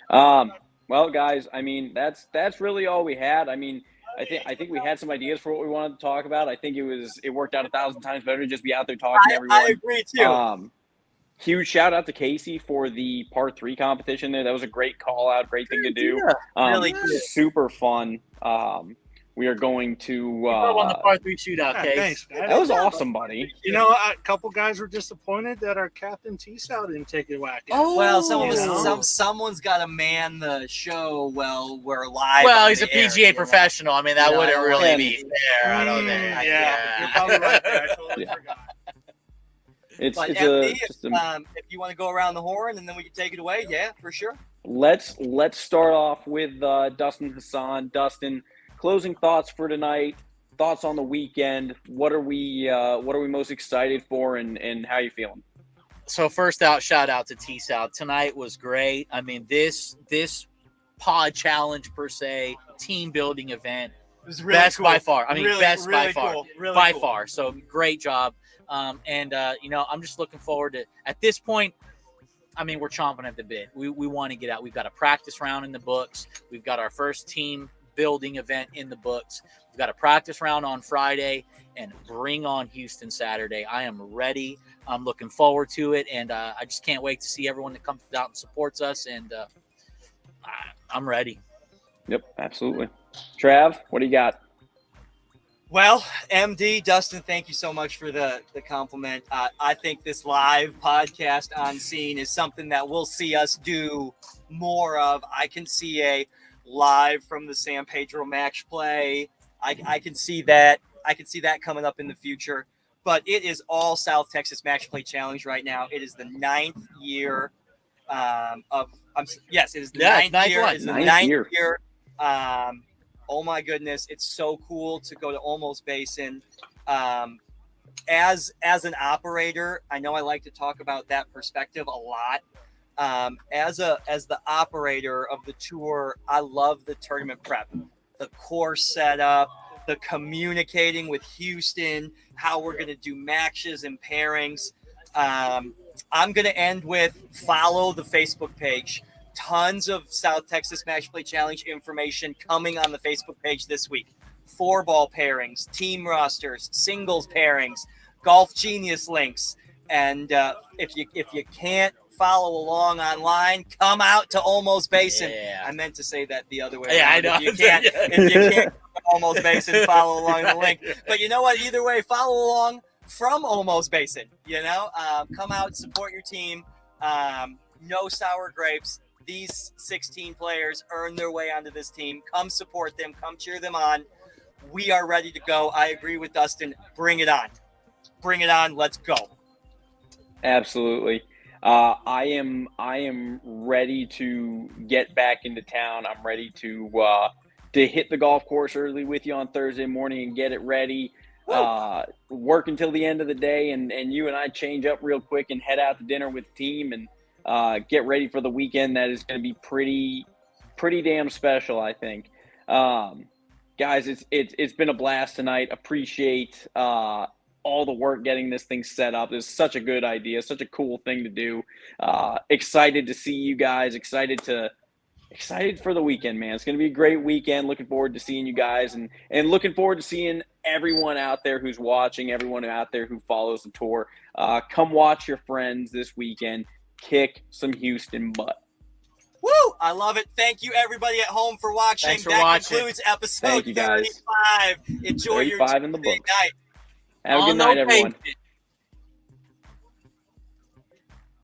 Well, guys, I mean, that's really all we had. I mean, I think we had some ideas for what we wanted to talk about. I think it worked out 1,000 times better to just be out there talking to everyone. I agree too. Huge shout out to Casey for the part 3 competition there. That was a great call out, great thing to do. Really cool. Super fun. We are going to on the part 3 shootout, Case. Thanks, guys. That was awesome, buddy. You know, a couple guys were disappointed that our captain T-Sal didn't take it whack. Well, someone's got to man the show. Well, we're live. Well, he's a PGA professional. I mean, that wouldn't really be fair. I don't think. You're probably right there. I totally forgot. It's MD, if you want to go around the horn and then we can take it away, yeah, for sure. Let's start off with Dustin Hassan. Dustin, closing thoughts for tonight. Thoughts on the weekend. What are we most excited for, and how you feeling? So first shout out to T-Sal. Tonight was great. I mean, this pod challenge per se, team building event, it was really best cool. by far. I mean, really, best really by far, cool. Really by cool. far. So great job. I'm just looking forward to. At this point, I mean, we're chomping at the bit. We want to get out. We've got a practice round in the books. We've got our first team building event in the books. We've got a practice round on Friday, and bring on Houston Saturday. I am ready. I'm looking forward to it, and I just can't wait to see everyone that comes out and supports us. And I'm ready. Yep, absolutely. Trav, what do you got? Well, MD, Dustin, thank you so much for the compliment. I think this live podcast on scene is something that we'll see us do more of. I can see a live from the San Pedro match play. I can see that. I can see that coming up in the future. But it is all South Texas Match Play Challenge right now. It is the 9th year Yes, it is the Yeah, ninth year. one. It's the Ninth ninth year. year. Oh my goodness, it's so cool to go to Olmos Basin. As an operator, I know I like to talk about that perspective a lot. As the operator of the tour, I love the tournament prep, the course setup, the communicating with Houston, how we're going to do matches and pairings. I'm going to end with follow the Facebook page. Tons of South Texas Match Play Challenge information coming on the Facebook page this week. 4-ball pairings, team rosters, singles pairings, Golf Genius links. And if you can't follow along online, come out to Olmos Basin. Yeah. I meant to say that the other way. Yeah, around. I know. If you can't come to Olmos Basin, follow along the link. But you know what? Either way, follow along from Olmos Basin. Come out, support your team. No sour grapes. These 16 players earn their way onto this team. Come support them. Come cheer them on. We are ready to go. I agree with Dustin. Bring it on. Bring it on. Let's go. Absolutely. I am ready to get back into town. I'm ready to hit the golf course early with you on Thursday morning and get it ready. Work until the end of the day, and you and I change up real quick and head out to dinner with the team and get ready for the weekend. That is going to be pretty damn special, I think. Guys, it's been a blast tonight. Appreciate all the work getting this thing set up. It's such a good idea, such a cool thing to do. Excited to see you guys. Excited for the weekend, man. It's going to be a great weekend. Looking forward to seeing you guys and looking forward to seeing everyone out there who's watching, everyone out there who follows the tour. Come watch your friends this weekend. Kick some Houston butt. Woo! I love it. Thank you, everybody at home, for watching. Thanks for that watching. concludes episode Thank you, guys. 35. Enjoy your 35 in the Tuesday books. night. Have a good night, everyone.